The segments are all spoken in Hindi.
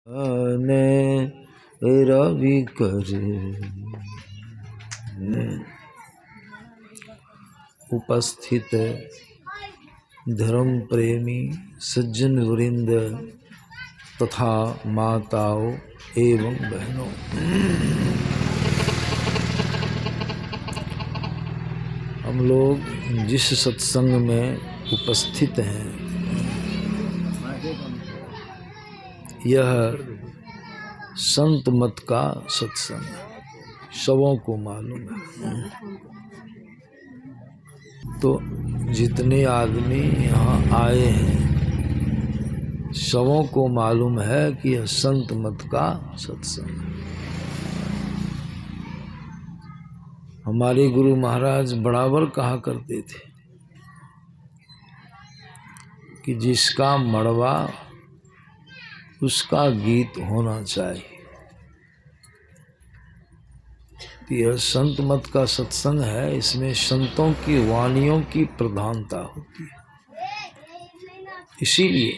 ने रवि कर उपस्थित धर्म प्रेमी सज्जन वृंद तथा माताओं एवं बहनों, हम लोग जिस सत्संग में उपस्थित हैं यह संत मत का सत्संग है। सबों को मालूम है। तो जितने आदमी यहाँ आए हैं सबों को मालूम है कि यह संत मत का सत्संग है। हमारे गुरु महाराज बराबर कहा करते थे कि जिसका मड़वा उसका गीत होना चाहिए। यह संत मत का सत्संग है, इसमें संतों की वाणियों की प्रधानता होती है। इसीलिए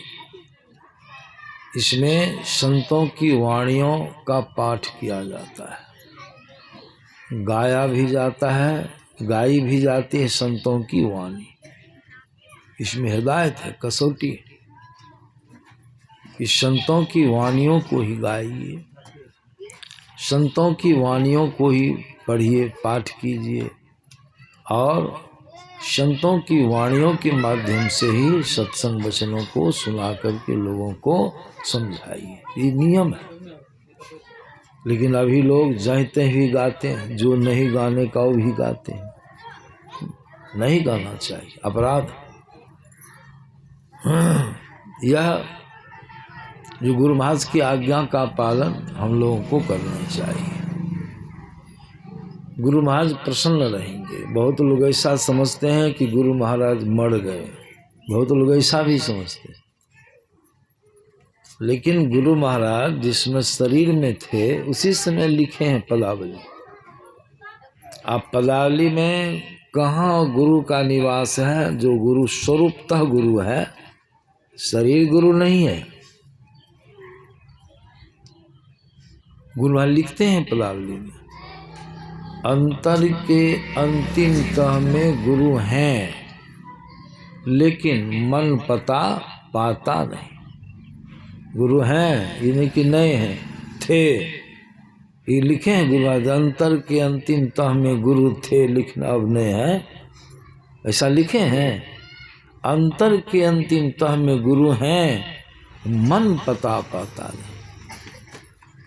इसमें संतों की वाणियों का पाठ किया जाता है, गाया भी जाता है, गाई भी जाती है संतों की वाणी। इसमें हिदायत है, कसौटी है कि संतों की वाणियों को ही गाइए, संतों की वाणियों को ही पढ़िए, पाठ कीजिए और संतों की वाणियों के माध्यम से ही सत्संग वचनों को सुना करके लोगों को समझाइए। ये नियम है। लेकिन अभी लोग चाहते ही गाते हैं, जो नहीं गाने का वो भी गाते हैं। नहीं गाना चाहिए, अपराध। यह जो गुरु महाराज की आज्ञा का पालन हम लोगों को करना चाहिए। गुरु महाराज प्रसन्न रहेंगे। बहुत लोग ऐसा समझते हैं कि गुरु महाराज मर गए, बहुत लोग ऐसा भी समझते हैं। लेकिन गुरु महाराज जिसमें शरीर में थे उसी समय लिखे हैं पदावली। आप पदावली में कहाँ गुरु का निवास है? जो गुरु स्वरूपतः गुरु है, शरीर गुरु नहीं है। गुरु महाराज लिखते हैं पदावली में, अंतर के अंतिम तह में गुरु हैं लेकिन मन पता पाता नहीं। गुरु हैं ये नहीं कि नए हैं, थे। ये लिखे हैं गुरु महाराज, अंतर के अंतिम तह में गुरु थे, लिखना अब नहीं है, ऐसा लिखे हैं। अंतर के अंतिम तह में गुरु हैं, मन पता पाता नहीं।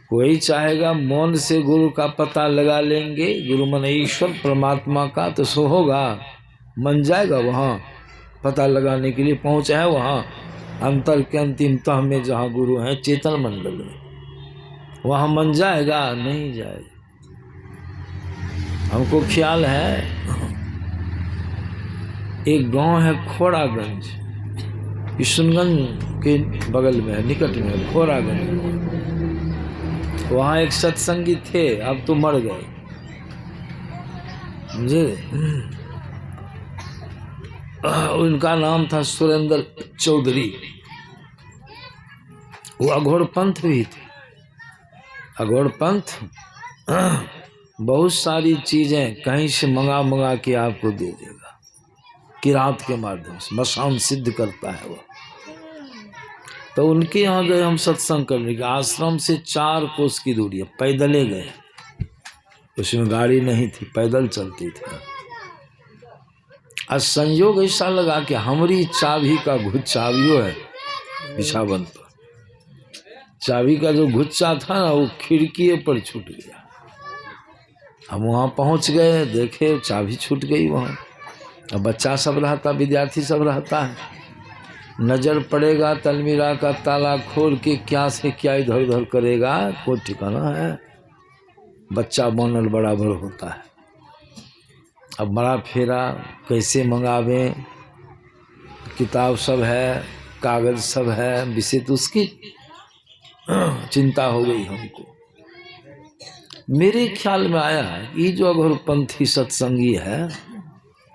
कोई चाहेगा मौन से गुरु का पता लगा लेंगे, गुरु मन ईश्वर परमात्मा का, तो सो होगा, मन जाएगा वहाँ पता लगाने के लिए, पहुँचा है वहाँ अंतर के अंतिम तह में जहाँ गुरु हैं चेतन मंडल में, वहाँ मन जाएगा? नहीं जाएगा। हमको ख्याल है एक गांव है खोड़ागंज, किशनगंज के बगल में है, निकट में खोड़ागंज। वहाँ एक सत्संगी थे, अब तो मर गए मुझे। उनका नाम था सुरेंद्र चौधरी। वो अघोड़ पंथ भी थे। अघोड़ पंथ बहुत सारी चीजें कहीं से मंगा के आपको दे देगा, किरात के माध्यम से मशान सिद्ध करता है वो। तो उनके यहाँ गए हम सत्संग करने के। आश्रम से 4 कोस की दूरी है, पैदले गए। उसमें गाड़ी नहीं थी, पैदल चलती थी। आज संयोग ऐसा लगा कि हमारी चाबी का चाबियो है बिछावन पर। चाबी का जो गुच्छा था ना वो खिड़की पर छूट गया। हम वहाँ पहुँच गए, देखे चाबी छूट गई वहाँ। अब बच्चा सब रहता, विद्यार्थी सब रहता है, नजर पड़ेगा तलमीरा का ताला खोल के क्या से क्या इधर उधर करेगा, कोई ठिकाना है। बच्चा बनल बराबर होता है। अब बड़ा फेरा कैसे मंगावे, किताब सब है, कागज सब है, विषय तो उसकी चिंता हो गई हमको। मेरे ख्याल में आया ये जो अघोरपंथी सत्संगी है,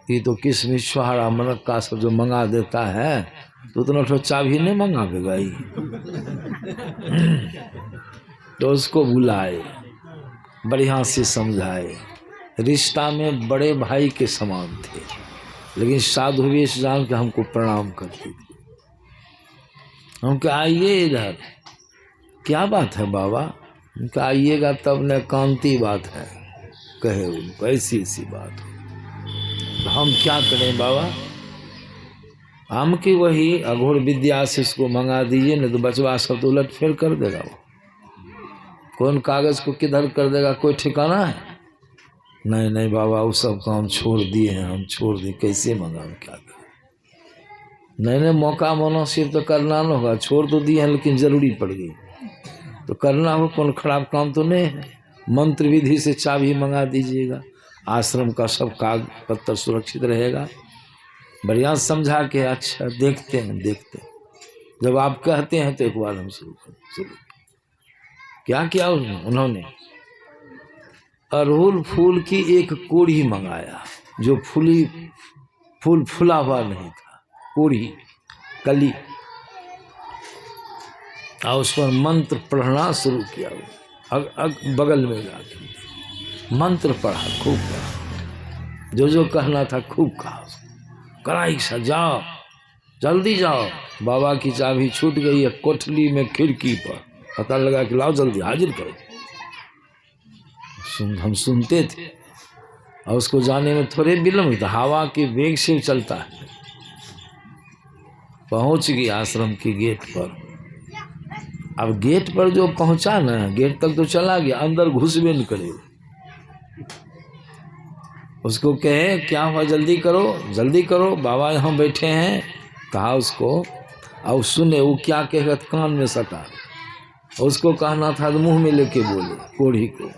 ये तो किसमिस छुहारा मनक्का सब जो मंगा देता है, तो उतना तो चाबी नहीं मंगावेगा। तो उसको बुलाए, बढ़िया से समझाए। रिश्ता में बड़े भाई के समान थे, लेकिन साधु वेश जान के हमको प्रणाम करती थी। हम कहा आइए इधर, क्या बात है बाबा? उनका आइएगा तब न कांति बात है, कहे उनको ऐसी ऐसी बात हो। तो हम क्या करें बाबा? हम की वही अघोर विद्या से इसको मंगा दीजिए, नहीं तो बचवा सब तो उलट फेर कर देगा। वो कौन कागज को किधर कर देगा, कोई ठिकाना है? नहीं नहीं बाबा, वो सब काम छोड़ दिए हैं, हम छोड़ दिए, कैसे मंगाऊं, क्या करें? नहीं नहीं, मौका मुनासिब तो करना न होगा, छोड़ तो दिए हैं लेकिन जरूरी पड़ गई तो करना हो, कौन खराब काम तो नहीं है। मंत्र विधि से चाबी मंगा दीजिएगा, आश्रम का सब कागज पत्तर सुरक्षित रहेगा। बढ़िया समझा के अच्छा देखते हैं देखते हैं, जब आप कहते हैं तो एक बार हम शुरू। क्या किया उन्होंने? अड़हुल फूल की एक कोढ़ी मंगाया, जो फूल फूला हुआ नहीं था, कोढ़ी कली, और उस पर मंत्र पढ़ना शुरू किया। बगल में जाके मंत्र पढ़ा, खूब पढ़ा, जो कहना था खूब कहा। कराई सा जाओ, जल्दी जाओ, बाबा की चाबी छूट गई है कोठली में खिड़की पर, पता लगा कि लाओ जल्दी हाजिर करो। हम सुनते थे, और उसको जाने में थोड़े विलम्ब था, हवा के वेग से चलता है। पहुंच गई आश्रम के गेट पर। अब गेट पर जो पहुंचा ना, गेट तक तो चला गया, अंदर घुसबे न करे। उसको कहे क्या हुआ, जल्दी करो, बाबा यहाँ बैठे हैं, कहा उसको। और सुने वो क्या कहेगा, कान में सटा। उसको कहना था तो मुंह में लेके बोले, कोढ़ी को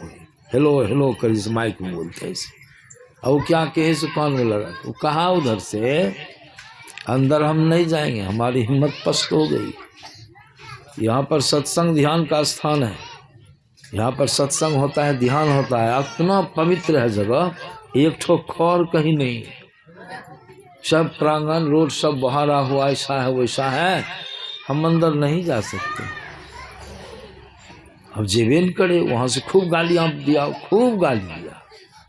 हेलो हेलो कर, इस माइक में बोलते हैं ऐसे। और वो क्या कहे सो कान में लगा। वो कहा उधर से, अंदर हम नहीं जाएंगे, हमारी हिम्मत पस्त हो गई। यहाँ पर सत्संग ध्यान का स्थान है, यहाँ पर सत्संग होता है, ध्यान होता है, इतना पवित्र है जगह, एक ठो खौर कहीं नहीं, सब प्रांगण रोड सब बहारा हुआ, ऐसा है वैसा है, हम अंदर नहीं जा सकते। अब जेबेन करे, वहां से खूब गालियां दिया, खूब गाली दिया,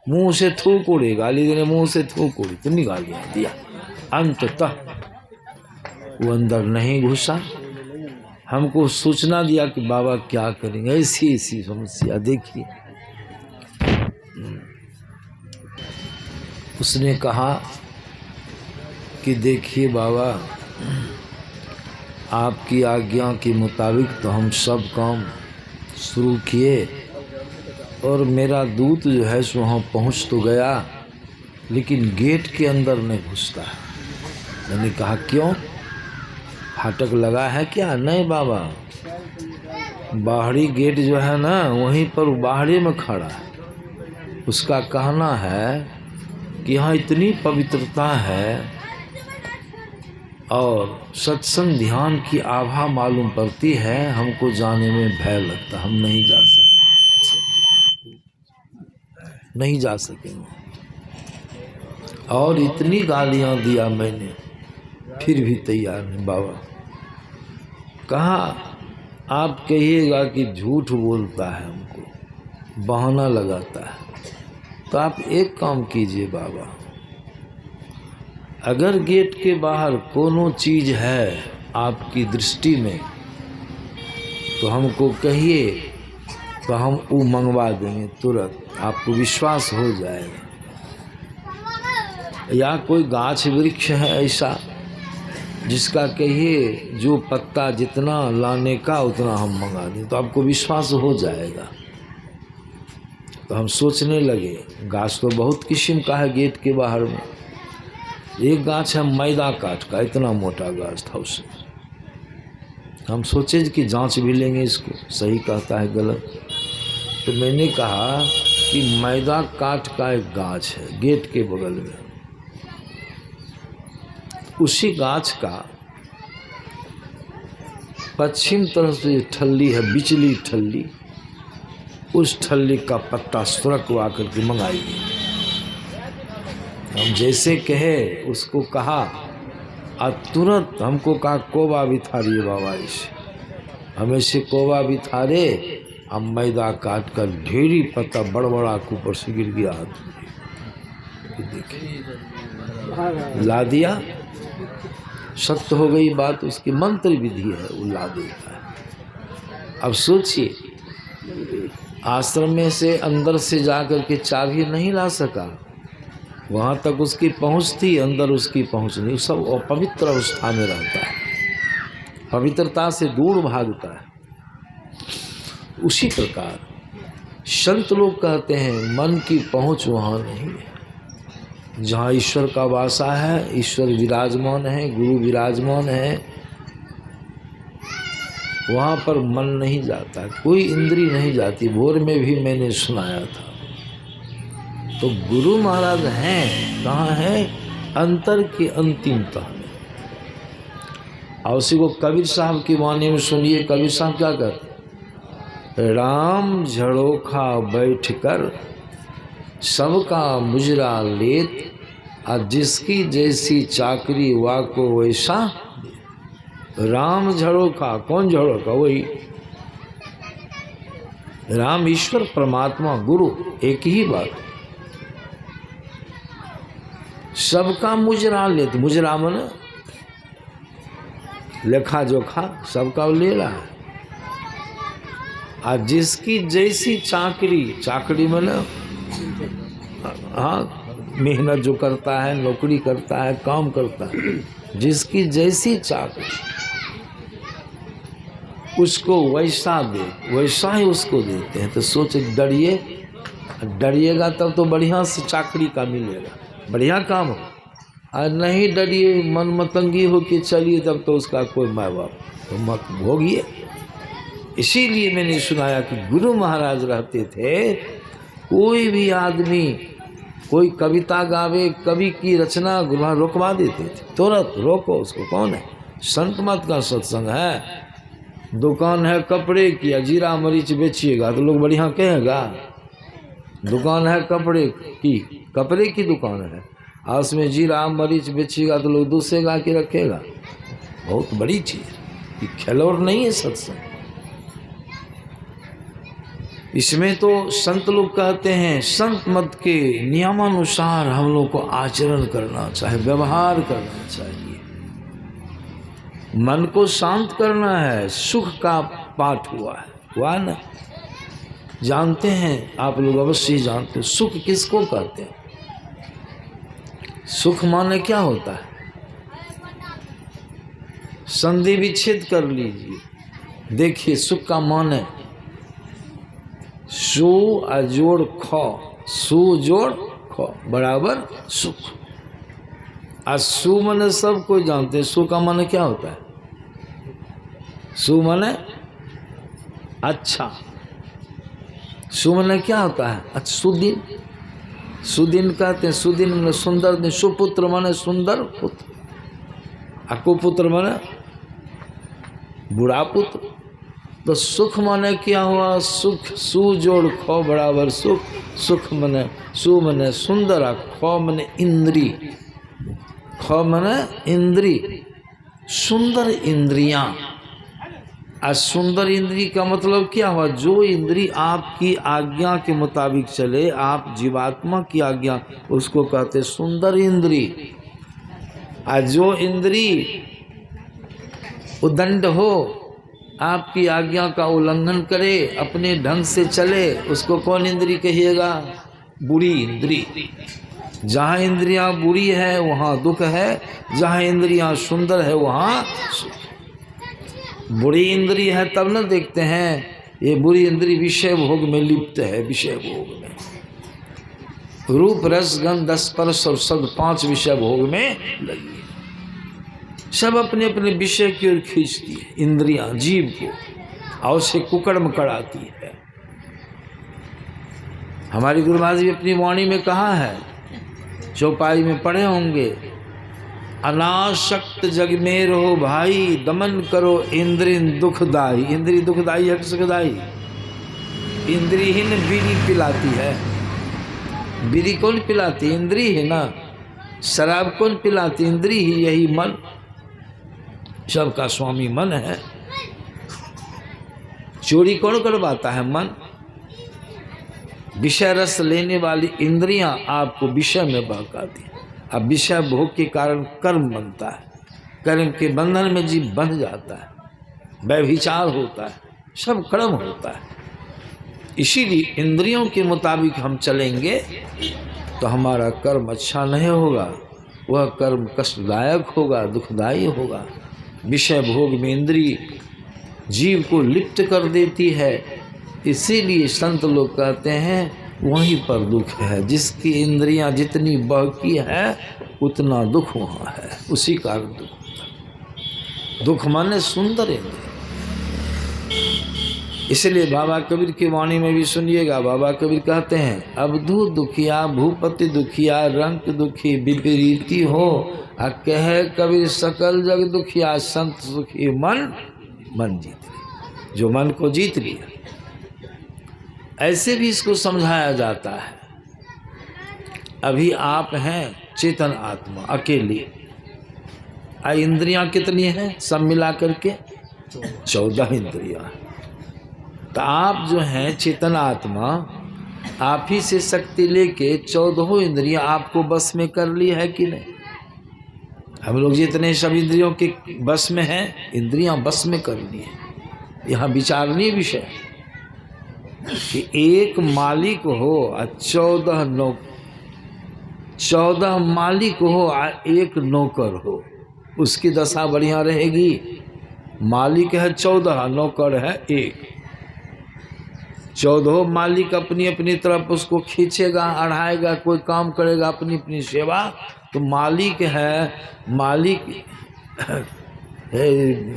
मुंह से थूक उड़े, गाली देने मुंह से थूक उड़ी, इतनी गालियां दिया। अंततः वो अंदर नहीं घुसा। हमको सूचना दिया कि बाबा क्या करेंगे, ऐसी ऐसी समस्या देखिए। उसने कहा कि देखिए बाबा, आपकी आज्ञा के मुताबिक तो हम सब काम शुरू किए, और मेरा दूत जो है सो वहाँ पहुँच तो गया, लेकिन गेट के अंदर नहीं घुसता है। मैंने कहा क्यों, फाटक लगा है क्या? नहीं बाबा, बाहरी गेट जो है ना, वहीं पर बाहरी में खड़ा है। उसका कहना है कि यहाँ इतनी पवित्रता है और सत्संग ध्यान की आभा मालूम पड़ती है, हमको जाने में भय लगता, हम नहीं जा सकेंगे। और इतनी गालियां दिया मैंने, फिर भी तैयार नहीं। बाबा कहा आप कहिएगा कि झूठ बोलता है, हमको बहाना लगाता है, तो आप एक काम कीजिए बाबा, अगर गेट के बाहर कोनो चीज है आपकी दृष्टि में तो हमको कहिए, तो हम वो मंगवा देंगे तुरंत, आपको विश्वास हो जाएगा। या कोई गाछ वृक्ष है ऐसा जिसका कहिए जो पत्ता जितना लाने का उतना हम मंगा दें, तो आपको विश्वास हो जाएगा। तो हम सोचने लगे, गाछ तो बहुत किस्म का है गेट के बाहर में। एक गाछ है मैदा काट का, इतना मोटा गाछ था उसमें। हम सोचे कि जांच भी लेंगे इसको, सही कहता है गलत। तो मैंने कहा कि मैदा काट का एक गाछ है गेट के बगल में, उसी गाछ का पश्चिम तरफ से ठल्ली है, बिचली ठल्ली, उस ठल्ली का पत्ता सुरकवा करके मंगाइए। हम जैसे कहे उसको कहा, और तुरंत हमको कहा कोबा बिथारिए बाबा इसे, हमें से कोवा भी था रे, अब मैदा काट कर ढेरी पत्ता बड़बड़ा के ऊपर से गिर गया हाथ में। देखिए ला दिया, सत्य हो गई बात, उसकी मंत्र विधि है, वो ला देता है। अब सोचिए आश्रम में से अंदर से जाकर के चाबी नहीं ला सका, वहाँ तक उसकी पहुँच थी, अंदर उसकी पहुँच नहीं, सब अपवित्र अवस्था में रहता है, पवित्रता से दूर भागता है। उसी प्रकार संत लोग कहते हैं मन की पहुँच वहाँ नहीं है। जहाँ ईश्वर का वासा है, ईश्वर विराजमान है, गुरु विराजमान है, वहाँ पर मन नहीं जाता, कोई इंद्री नहीं जाती। भोर में भी मैंने सुनाया था। तो गुरु महाराज हैं कहाँ है? अंतर की अंतिमता में। और उसी को कबीर साहब की वाणी में सुनिए। कबीर साहब क्या कहते? राम झड़ोखा बैठ कर सबका मुजरा लेत, और जिसकी जैसी चाकरी वाको वैसा। राम झड़ोखा, कौन झड़ोखा? वही राम, ईश्वर, परमात्मा, गुरु, एक ही बात। सबका मुजरा लेते, मुजरा मन लेखा जोखा, सबका ले रहा है। और जिसकी जैसी चाकरी, चाकरी मन हाँ मेहनत जो करता है, नौकरी करता है, काम करता है, जिसकी जैसी चाकरी उसको वैसा दे, वैसा ही उसको देते हैं। तो सोच, डरिएगा तब तो बढ़िया से चाकरी का मिलेगा, बढ़िया काम हो। और नहीं डरिए, मन मतंगी हो के चलिए, तब तो उसका कोई माँ बाप तो मत भोगिए। इसीलिए मैंने सुनाया कि गुरु महाराज रहते थे, कोई भी आदमी कोई कविता गावे, कवि की रचना गुरु महाराज रोकवा देते थे, तुरंत रोको उसको। कौन है? संत मत का सत्संग है। दुकान है कपड़े की, जीरा मरीच बेचिएगा तो लोग बढ़िया कहेगा। दुकान है कपड़े की दुकान है, और उसमें जीरा मरीच बेचिएगा तो लोग दूसरे गा के रखेगा। बहुत बड़ी चीज़, खिलौड़ नहीं है सत्संग। इसमें तो संत लोग कहते हैं संत मत के नियमानुसार हम लोग को आचरण करना चाहिए, व्यवहार करना चाहिए, मन को शांत करना है। सुख का पाठ हुआ ना, जानते हैं आप लोग, अवश्य जानते हैं सुख किसको कहते हैं। सुख माने क्या होता है? संधि विच्छेद कर लीजिए, देखिए सुख का मान है सु अजोड़ ख, सु जोड़ ख बराबर सुख। और सु माने सब कोई जानते हैं, सु का माने क्या होता है? सु माने अच्छा, सु माने क्या होता है? अच्छा, सुदिन, सुदिन कहते हैं। सुदिन माने सुंदर दिन, सुपुत्र माने सुंदर पुत्र, और कुपुत्र माने बुरा पुत्र। तो सुख माने क्या हुआ? सुख, सु जोड़ ख बराबर सुख। सुख माने सु माने सुंदर, और ख माने इंद्री, ख माने इंद्री, सुंदर इंद्रियां। और सुंदर इंद्री का मतलब क्या हुआ? जो इंद्री आपकी आज्ञा के मुताबिक चले, आप जीवात्मा की आज्ञा, उसको कहते सुंदर इंद्री। और जो इंद्री उदंड हो, आपकी आज्ञा का उल्लंघन करे, अपने ढंग से चले, उसको कौन इंद्री कहिएगा? बुरी इंद्री। जहाँ इंद्रियां बुरी है वहाँ दुख है, जहाँ इंद्रियां सुंदर है वहाँ सुख। बुरी इंद्री है तब न देखते हैं, ये बुरी इंद्री विषय भोग में लिप्त है, विषय भोग में, रूप रस गंध स्पर्श और शब्द 5 विषय भोग में लगी, सब अपने अपने विषय की ओर खींचती है इंद्रियां जीव को, और उसे कुकर्म कराती है। हमारी गुरु महाराज जी अपनी वाणी में कहा है, चौपाई में पढ़े होंगे, अनासक्त जग में रहो भाई, दमन करो इंद्रिन दुखदाई। इंद्री दुखदाई है कि सुखदाई? इंद्रीहीन बीड़ी पिलाती है। बीड़ी कौन पिलाती? इंद्री है ना। शराब कौन पिलाती? इंद्री ही। यही मन, सबका स्वामी मन है। चोरी कौन करवाता है? मन। विषय रस लेने वाली इंद्रियां आपको विषय में बहकाती है। अब विषय भोग के कारण कर्म बनता है, कर्म के बंधन में जीव बंध जाता है, व्यभिचार होता है, सब कर्म होता है। इसीलिए इंद्रियों के मुताबिक हम चलेंगे तो हमारा कर्म अच्छा नहीं होगा, वह कर्म कष्टदायक होगा, दुखदायी होगा। विषय भोग में इंद्रिय जीव को लिप्त कर देती है। इसीलिए संत लोग कहते हैं वहीं पर दुख है। जिसकी इंद्रियां जितनी बहकी है उतना दुख वहाँ है, उसी कारण दुख होता है। दुख माने सुंदर इंद्रिय। इसलिए बाबा कबीर की वाणी में भी सुनिएगा, बाबा कबीर कहते हैं अवधू दुखिया भूपति दुखिया रंक दुखी विपरीती हो, आ कहे कबीर सकल जग दुखिया संत सुखी मन मन जीत लिया। जो मन को जीत लिया। ऐसे भी इसको समझाया जाता है। अभी आप हैं चेतन आत्मा अकेली, इंद्रियां कितनी हैं? सब मिला करके 14 इंद्रियां। तो आप जो हैं चेतन आत्मा, आप ही से शक्ति लेके 14 इंद्रियां आपको बस में कर ली है कि नहीं? हम लोग जितने सब इंद्रियों के बस में हैं, इंद्रियां बस में कर ली है। यहाँ विचारणीय विषय कि एक मालिक हो और 14 मालिक हो और एक नौकर हो, उसकी दशा बढ़िया रहेगी। मालिक है 14, नौकर है 1। 14 मालिक अपनी अपनी तरफ उसको खींचेगा, अढ़ाएगा, कोई काम करेगा अपनी अपनी सेवा। तो मालिक है,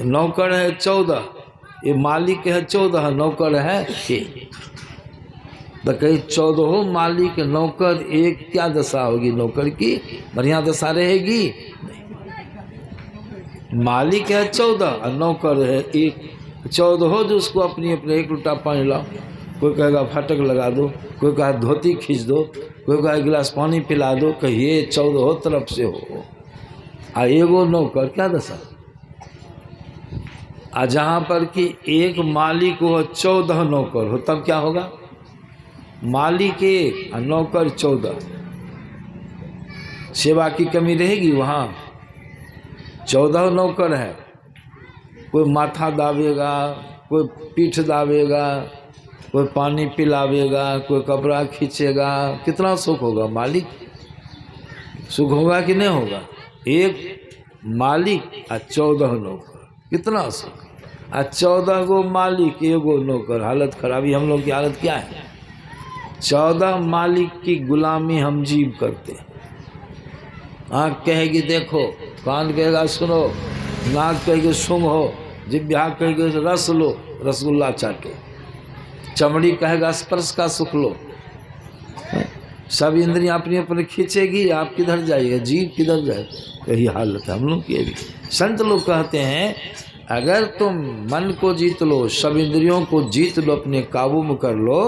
नौकर है 14, ये मालिक है 14, नौकर है 1। तो कहीं 14 मालिक नौकर 1, क्या दशा होगी नौकर की? बढ़िया दशा रहेगी? मालिक है 14 और नौकर है 1। 14 जो उसको अपनी अपने एक लुटा पानी लाओ, कोई कहेगा फाटक लगा दो, कोई कहा धोती खींच दो, कोई कहा गिलास पानी पिला दो, कहिए 14 तरफ से हो। आ एगो नौकर, क्या दशा? आ जहाँ पर कि एक मालिक हो 14 नौकर हो, तब क्या होगा? मालिक 1 और नौकर 14, सेवा की कमी रहेगी वहाँ? 14 नौकर है, कोई माथा दावेगा, कोई पीठ दावेगा, कोई पानी पिलावेगा, कोई कपड़ा खींचेगा, कितना सुख होगा? मालिक सुख होगा कि नहीं होगा? एक मालिक और 14 नौकर, कितना सुख। और 14 गो मालिक, एगो नौकर, हालत खराबी। हम लोग की हालत क्या है? 14 मालिक की गुलामी हम जीव करते हैं। आँख कहेगी देखो, कान कहेगा सुनो, नाक कहेगी सूंघो, जिह्वा कहेगी रस लो, रसगुल्ला चाटो, चमड़ी कहेगा स्पर्श का सुख लो। सब इंद्रियां अपनी अपनी खींचेगी, आप किधर जाइएगा? जीव किधर जाएगा? यही हालत है हम लोग की भी। संत लोग कहते हैं अगर तुम मन को जीत लो, सब इंद्रियों को जीत लो, अपने काबू में कर लो,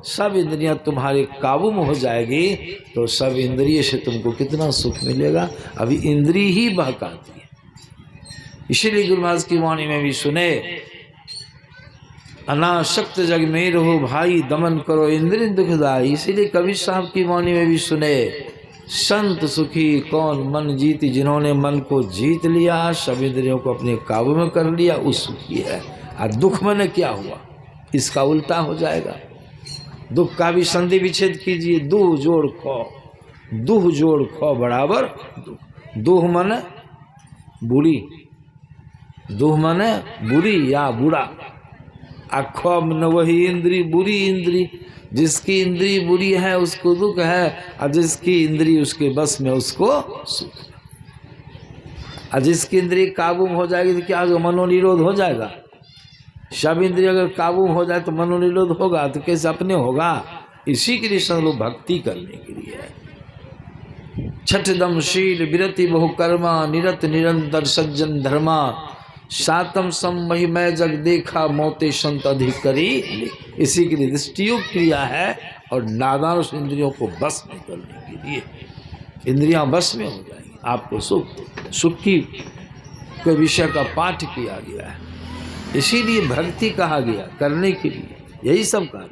सब इंद्रियां तुम्हारे काबू में हो जाएगी, तो सब इंद्रिय से तुमको कितना सुख मिलेगा। अभी इंद्रिय ही बहकाती है। इसीलिए गुरु महाराज की वाणी में भी सुने, अनासक्त जग में रहो भाई, दमन करो इंद्रिय दुखदाई। इसीलिए कबीर साहब की वाणी में भी सुने, संत सुखी कौन मन जीती, जिन्होंने मन को जीत लिया, सब इंद्रियों को अपने काबू में कर लिया, उस सुखी है। और दुख में क्या हुआ? इसका उल्टा हो जाएगा। दुख का भी संधि विच्छेद कीजिए, दुह जोड़ खो, दुह जोड़ खो बराबर दुख। दुह माने बुरी, दुह माने बुरी या बुरा, अखो न वही इंद्री बुरी इंद्री। जिसकी इंद्री बुरी है उसको दुख है, और जिसकी इंद्री उसके बस में उसको सुख। और जिसकी इंद्री काबू में हो जाएगी तो क्या होगा? मनोनिरोध हो जाएगा। सब इंद्री अगर काबू में हो जाए तो मनोनिरोध होगा, तो कैसे अपने होगा? इसी के लिए सब लोग भक्ति करने के लिए है। छठ दमशील विरति बहुकर्मा, निरत निरंतर सज्जन धर्मा, सातम समहि मैं जग देखा, मोते संत अधिक करी। इसी के लिए दृष्टियोग क्रिया है और नादान इंद्रियों को बस में करने के लिए। इंद्रियां बस में हो जाएंगी, आपको सुख की कोई विषय का पाठ किया गया है। इसीलिए भक्ति कहा गया, करने के लिए, यही सब कारण।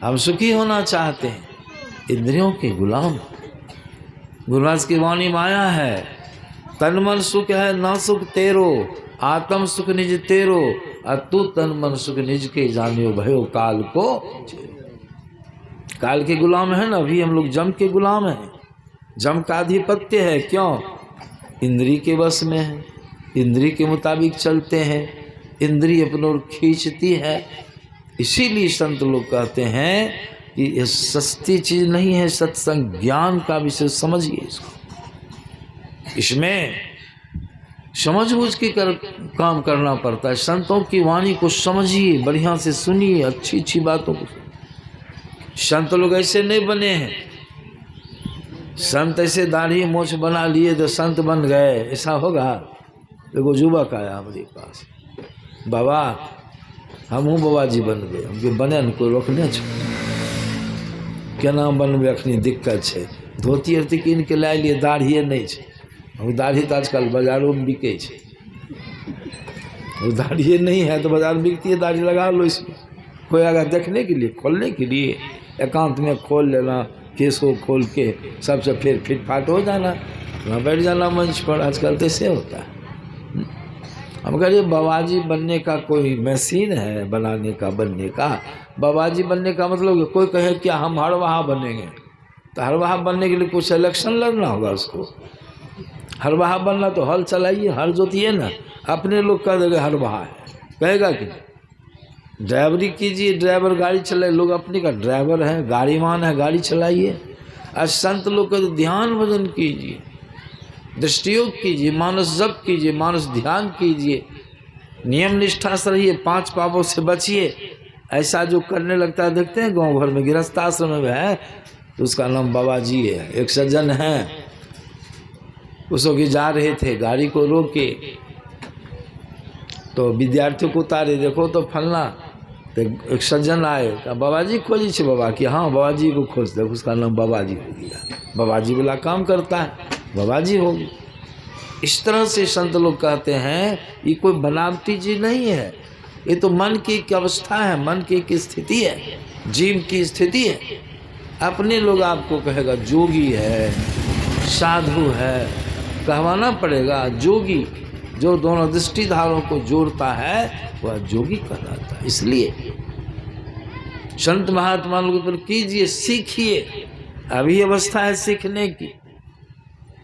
हम सुखी होना चाहते हैं, इंद्रियों के गुलाम। गुरुराज की वाणी माया है, तन मन सुख है ना सुख तेरो, आत्म सुख निज तेरो, अतु तन मन सुख निज के जानियो भयो काल को। काल के गुलाम है ना, अभी हम लोग जम के गुलाम हैं। जम का आधिपत्य है, क्यों? इंद्री के वश में है, इंद्री के मुताबिक चलते हैं, इंद्री अपनी ओर खींचती है। इसीलिए संत लोग कहते हैं कि ये सस्ती चीज नहीं है सत्संग, ज्ञान का विषय समझिए इसको। इसमें समझ बूझ के काम करना पड़ता है। संतों की वाणी को समझिए, बढ़िया से सुनिए, अच्छी अच्छी बातों को। संत लोग ऐसे नहीं बने हैं, संत ऐसे दाढ़ी मोछ बना लिए तो संत बन गए, ऐसा होगा? देखो युवक आया हमारे पास, बाबा हम हूँ बाबा जी बन गए, हमके बने न कोई रोकने छो, क्या नाम बनबे अखनी दिक्कत है, धोती अर्थी कीन के ला लिए, दाढ़िए नहीं है। हम दाढ़ी तो आजकल बाजारों में बिके है, दाढ़िए नहीं है तो बाजार में बिकती है, दाढ़ी लगा लो इसमें। कोई अगर देखने के लिए, खोलने के लिए एकांत में खोल लेना, केस को खोल के सबसे फिर फिटफाट हो जाना, वहाँ बैठ जाना मंच पर। आजकल तो ऐसे होता है। हम कह रहे बाबाजी बनने का कोई मशीन है, बनाने का, बनने का। बाबाजी बनने का मतलब कोई कहे क्या हम हरवाहा बनेंगे, तो हरवाहा बनने के लिए कुछ इलेक्शन लड़ना होगा उसको। हरवाहा बनना तो हल चलाइए, हर जोतिए ना, अपने लोग कह देंगे हरवाहा है, कहेगा कि ड्राइवरी कीजिए, ड्राइवर गाड़ी चलाए, लोग अपने का ड्राइवर है, गाड़ीमान है, गाड़ी चलाइए। आज संत लोग का ध्यान भजन कीजिए, दृष्टियोग कीजिए, मानस जप कीजिए, मानस ध्यान कीजिए, नियम निष्ठा से रहिए, 5 पापों से बचिए। ऐसा जो करने लगता है, देखते हैं गांव भर में गृहस्थाश्रम में है, तो उसका नाम बाबा जी है। एक सज्जन है, उसको की जा रहे थे, गाड़ी को रोके तो विद्यार्थियों को उतारे, देखो तो फलना, तो एक सज्जन आए, कहा बाबा जी खोजी छे बाबा की, हाँ बाबा जी को खोज, देखो उसका नाम बाबा जी हो गया। बाबा जी वाला काम करता है, बाबा जी हो गए। इस तरह से संत लोग कहते हैं ये कोई बनावटी चीज नहीं है, ये तो मन की एक अवस्था है, मन की एक स्थिति है, जीव की स्थिति है। अपने लोग आपको कहेगा जोगी है, साधु है, कहवाना पड़ेगा। जोगी जो दोनों दृष्टिधारों को जोड़ता है वह जोगी कहलाता है। इसलिए संत महात्मा लोगों पर कीजिए, सीखिए, अभी अवस्था है सीखने की,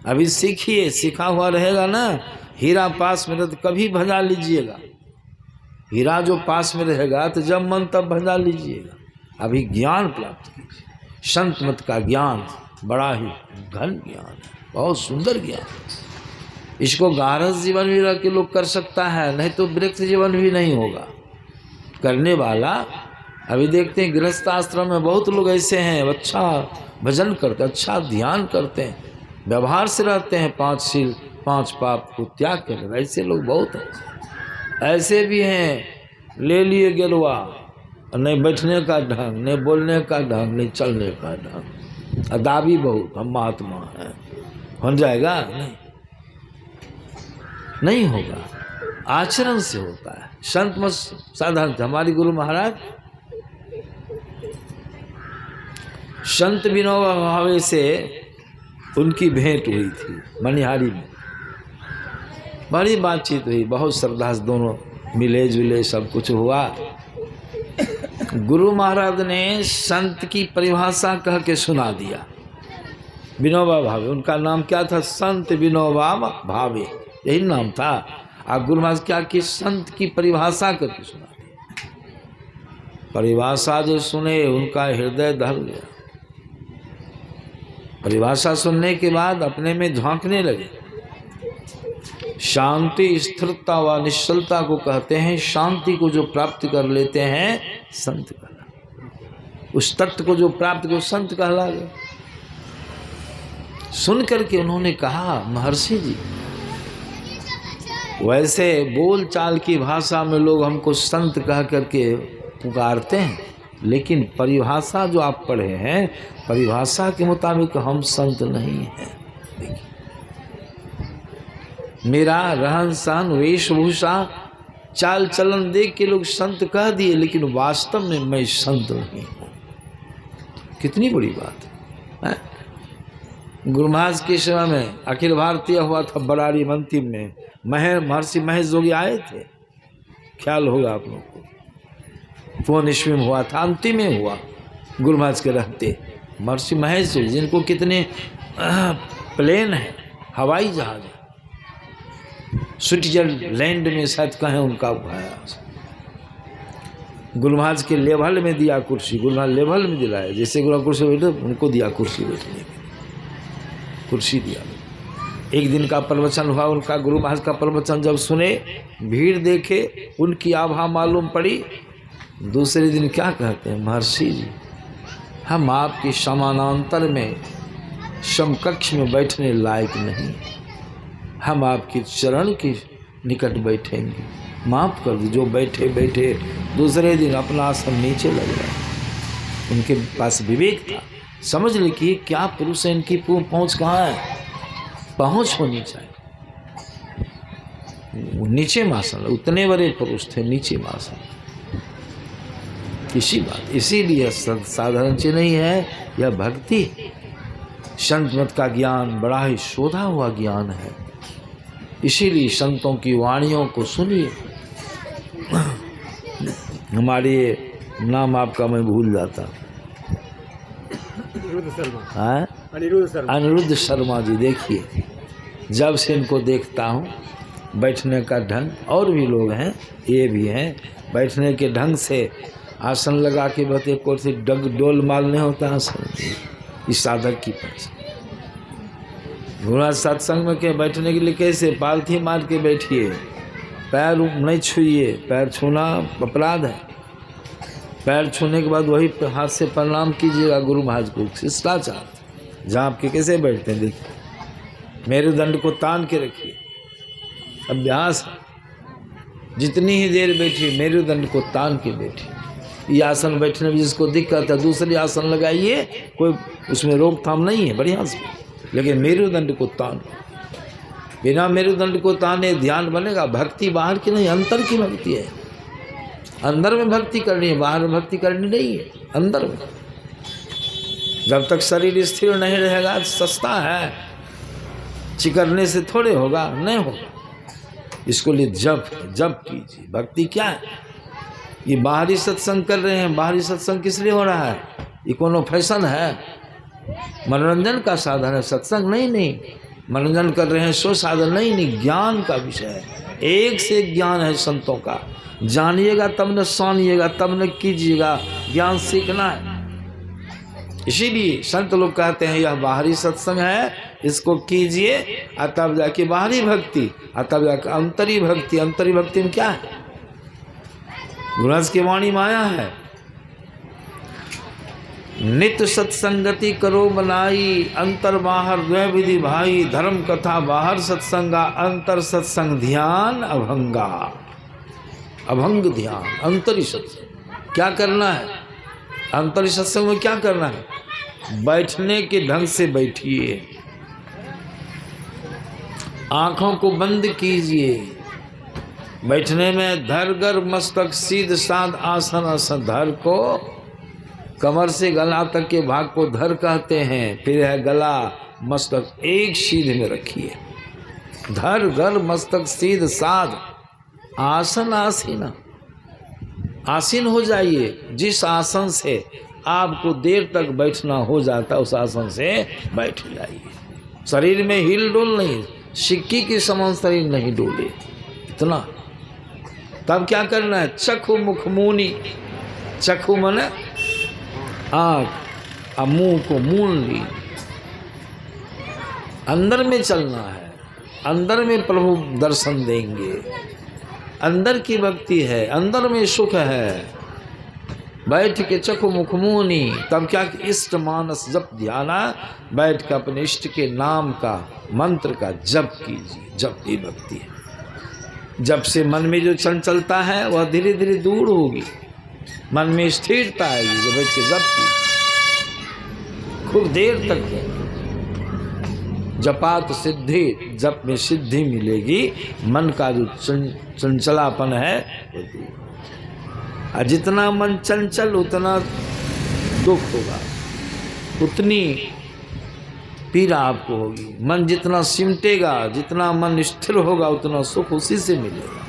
अभी सीखिए। सीखा हुआ रहेगा ना, हीरा पास में रहे तो कभी भजा लीजिएगा, हीरा जो पास में रहेगा तो जब मन तब भजा लीजिएगा। अभी ज्ञान प्राप्त कीजिए, संत मत का ज्ञान बड़ा ही घन ज्ञान है, बहुत सुंदर ज्ञान। इसको गारस जीवन भी रह के लोग कर सकता है, नहीं तो वृक्ष जीवन भी नहीं होगा करने वाला। अभी देखते हैं गृहस्थ आश्रम में बहुत लोग ऐसे हैं, अच्छा भजन करते, अच्छा ध्यान करते हैं, व्यवहार से रहते हैं, 5 शील 5 पाप को त्याग कर, ऐसे लोग बहुत हैं। ऐसे भी हैं, ले लिए गेलवा, नहीं बैठने का ढंग, नहीं बोलने का ढंग, नहीं चलने का ढंग, अदाबी बहुत, हम महात्मा हैं, हो जाएगा? नहीं होगा, आचरण से होता है। संत मत साधारण, हमारी गुरु महाराज संत विनोबा भावे से उनकी भेंट हुई थी मनिहारी में, बड़ी बातचीत हुई, बहुत श्रद्धा से दोनों मिले जुले, सब कुछ हुआ। गुरु महाराज ने संत की परिभाषा कह के सुना दिया। विनोबा भावे, उनका नाम क्या था? संत विनोबा भावे, यही नाम था। अब गुरु महाराज क्या कि संत की परिभाषा करके सुना दिया। परिभाषा जो सुने उनका हृदय धर गया। परिभाषा सुनने के बाद अपने में झांकने लगे। शांति स्थिरता व निश्चलता को कहते हैं। शांति को जो प्राप्त कर लेते हैं संत कहला, उस तत्व को जो प्राप्त को संत कहला गए। सुन करके उन्होंने कहा, महर्षि जी वैसे बोल चाल की भाषा में लोग हमको संत कह करके पुकारते हैं, लेकिन परिभाषा जो आप पढ़े हैं, परिभाषा के मुताबिक हम संत नहीं हैं। देखिए, मेरा रहन सहन वेशभूषा चाल चलन देख के लोग संत कह दिए, लेकिन वास्तव में मैं संत नहीं हूँ। कितनी बड़ी बात है। गुरु महाराज के समय में अखिल भारतीय हुआ था बरारी मंतिम में, महर्षि महेश जोगी आए थे, ख्याल होगा आप लोग को। कौन ईस्वी में हुआ था? अंतिम में हुआ गुरु महाराज के रहते। महर्षि महेश जोगी जिनको कितने प्लेन है, हवाई जहाज है, स्विट्जरलैंड में शायद कहें उनका भाया। गुरु महाराज के लेवल में दिया कुर्सी, गुरु महाराज लेवल में दिलाया, जैसे गुरु कुर्सी बैठे उनको दिया कुर्सी बैठने की, कुर्सी दिया। एक दिन का प्रवचन हुआ उनका, गुरु महाराज का प्रवचन जब सुने, भीड़ देखे, उनकी आभा मालूम पड़ी। दूसरे दिन क्या कहते हैं, महर्षि जी हम आपके समानांतर में समकक्ष में बैठने लायक नहीं, हम आपके चरण के निकट बैठेंगे, माफ कर दो। जो बैठे बैठे दूसरे दिन अपना आसन नीचे लग रहा है। उनके पास विवेक था, समझ ले कि क्या पुरुष है, इनकी पहुंच कहाँ है, पहुंच होनी चाहिए। नीचे मासन, उतने बड़े पुरुष थे, नीचे मासन। किसी बात, इसीलिए साधारण चीज नहीं है यह भक्ति। संत मत का ज्ञान बड़ा ही शोधा हुआ ज्ञान है, इसीलिए संतों की वाणियों को सुनिए। हमारे नाम आपका मैं भूल जाता, अनिरुद्ध शर्मा जी। देखिए जब से इनको देखता हूँ, बैठने का ढंग, और भी लोग हैं, ये भी हैं, बैठने के ढंग से आसन लगा के बते को डोल माल नहीं होता आसन, इस साधक की पास। गुरु सत्संग में के बैठने के लिए कैसे पालथी मार के बैठिए, पैर नहीं छूइए, पैर छूना अपराध है। पैर छूने के बाद वही हाथ से प्रणाम कीजिएगा गुरु महाराज को, शिष्टाचार। जहाँ आपके कैसे बैठते हैं देखिए, मेरुदंड को तान के रखिए, अभ्यास। जितनी ही देर बैठिए मेरुदंड को तान के बैठिए। ये आसन बैठने में जिसको दिक्कत है दूसरी आसन लगाइए, कोई उसमें रोकथाम नहीं है, बढ़िया से, लेकिन मेरुदंड को तान। बिना मेरुदंड को ताने ध्यान बनेगा। भक्ति बाहर की नहीं, अंतर की भक्ति है। अंदर में भक्ति करनी है, बाहर में भक्ति करनी नहीं है, अंदर में। जब तक शरीर स्थिर नहीं रहेगा, सस्ता है, चिकरने से थोड़े होगा, नहीं होगा। इसको लिए जप कीजिए। भक्ति क्या है? ये बाहरी सत्संग कर रहे हैं, बाहरी सत्संग किस लिए हो रहा है? ये कोनो फैशन है, मनोरंजन का साधन है, सत्संग नहीं। मनोरंजन कर रहे हैं सो साधन नहीं, ज्ञान का विषय है। एक से एक ज्ञान है संतों का, जानिएगा तब न सानिएगा, तब न कीजिएगा। ज्ञान सीखना है। इसीलिए संत लोग कहते हैं यह बाहरी सत्संग है, इसको कीजिए, और तब जाके बाहरी भक्ति, और तब जाके अंतरी भक्ति। अंतरी भक्ति में क्या है? गुरुराज की वाणी माया है। नित्य सत्संगति करो बनाई, अंतर बाहर द्वै विधि भाई। धर्म कथा बाहर सत्संगा, अंतर सत्संग ध्यान अभंगा। अभंग ध्यान, अंतरी सत्संग। क्या करना है अंतरी सत्संग में? क्या करना है? बैठने के ढंग से बैठिए, आंखों को बंद कीजिए। बैठने में धरगर मस्तक सीध साध आसन। आसन धर को कमर से गला तक के भाग को धर कहते हैं। फिर है गला मस्तक एक सीध में रखिए। धर गर मस्तक सीध साध आसन। आसीन आसीन हो जाइए। जिस आसन से आपको देर तक बैठना हो जाता उस आसन से बैठ जाइए। शरीर में हिल डोल नहीं, सिक्की के समान शरीर नहीं डोले, इतना। तब क्या करना है? चखु मुख मुनि। चखु माने आँख, और मुंह को मून ली। अंदर में चलना है, अंदर में प्रभु दर्शन देंगे। अंदर की भक्ति है, अंदर में सुख है। बैठ के चखु मुख मुनि। तब क्या? इष्ट मानस जप ध्याना। बैठ के अपने इष्ट के नाम का, मंत्र का जप कीजिए। जप की भक्ति है। जब से मन में जो चंचलता है वह धीरे धीरे दूर होगी, मन में स्थिरता आएगी। जब बैठ के जप की खूब देर तक है। जपात सिद्धि जप में सिद्धि मिलेगी, मन का जो चंचलापन है वो दूर। और जितना मन चंचल उतना दुख होगा, उतनी पीड़ा आपको होगी। मन जितना सिमटेगा, जितना मन स्थिर होगा, उतना सुख उसी से मिलेगा।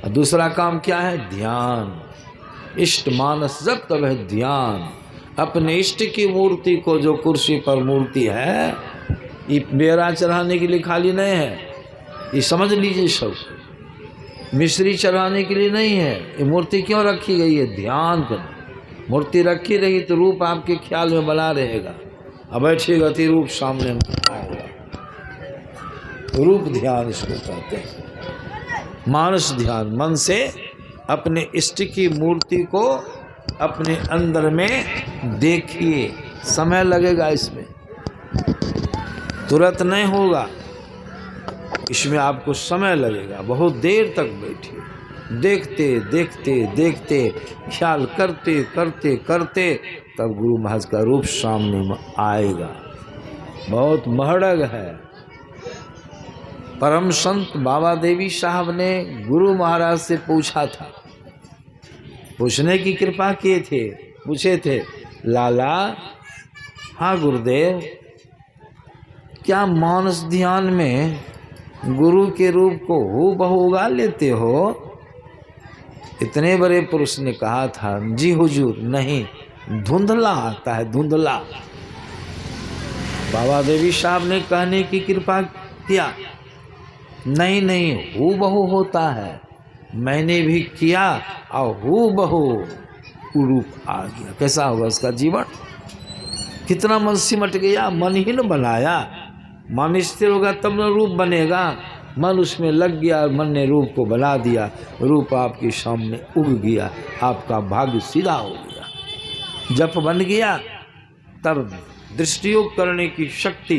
और दूसरा काम क्या है? ध्यान। इष्ट मानस जब तब है ध्यान। अपने इष्ट की मूर्ति को, जो कुर्सी पर मूर्ति है, ये बेरा चढ़ाने के लिए खाली नहीं है, ये समझ लीजिए सब। मिश्री चढ़ाने के लिए नहीं है। ये मूर्ति क्यों रखी गई है? ध्यान कर। मूर्ति रखी रही तो रूप आपके ख्याल में बना रहेगा, अब बैठेगा तो रूप सामने आएगा। रूप ध्यान इसको कहते हैं। मानस ध्यान, मन से अपने इष्ट की मूर्ति को अपने अंदर में देखिए। समय लगेगा इसमें, तुरंत नहीं होगा, इसमें आपको समय लगेगा। बहुत देर तक बैठिए, देखते देखते देखते, ख्याल करते करते करते, तब गुरु महाराज का रूप सामने में आएगा। बहुत महड़ग है। परम संत बाबा देवी साहब ने गुरु महाराज से पूछा था, पूछने की कृपा किए थे, पूछे थे, लाला, हाँ गुरुदेव, क्या मानस ध्यान में गुरु के रूप को हूबहू उगा लेते हो? इतने बड़े पुरुष ने कहा था, जी हुजूर, नहीं, धुंधला आता है, धुंधला। बाबा देवी साहब ने कहने की कृपा किया, नहीं नहीं, हूबहू होता है। मैंने भी किया और हूबहू रूप आ गया। कैसा होगा उसका जीवन? कितना मन सिमट गया, मन ही न बनाया। मन स्थिर होगा तब न रूप बनेगा। मन उसमें लग गया, मन ने रूप को बना दिया, रूप आपके सामने उग गया, आपका भाग्य सीधा हो गया। जप बन गया, तब दृष्टियोग करने की शक्ति,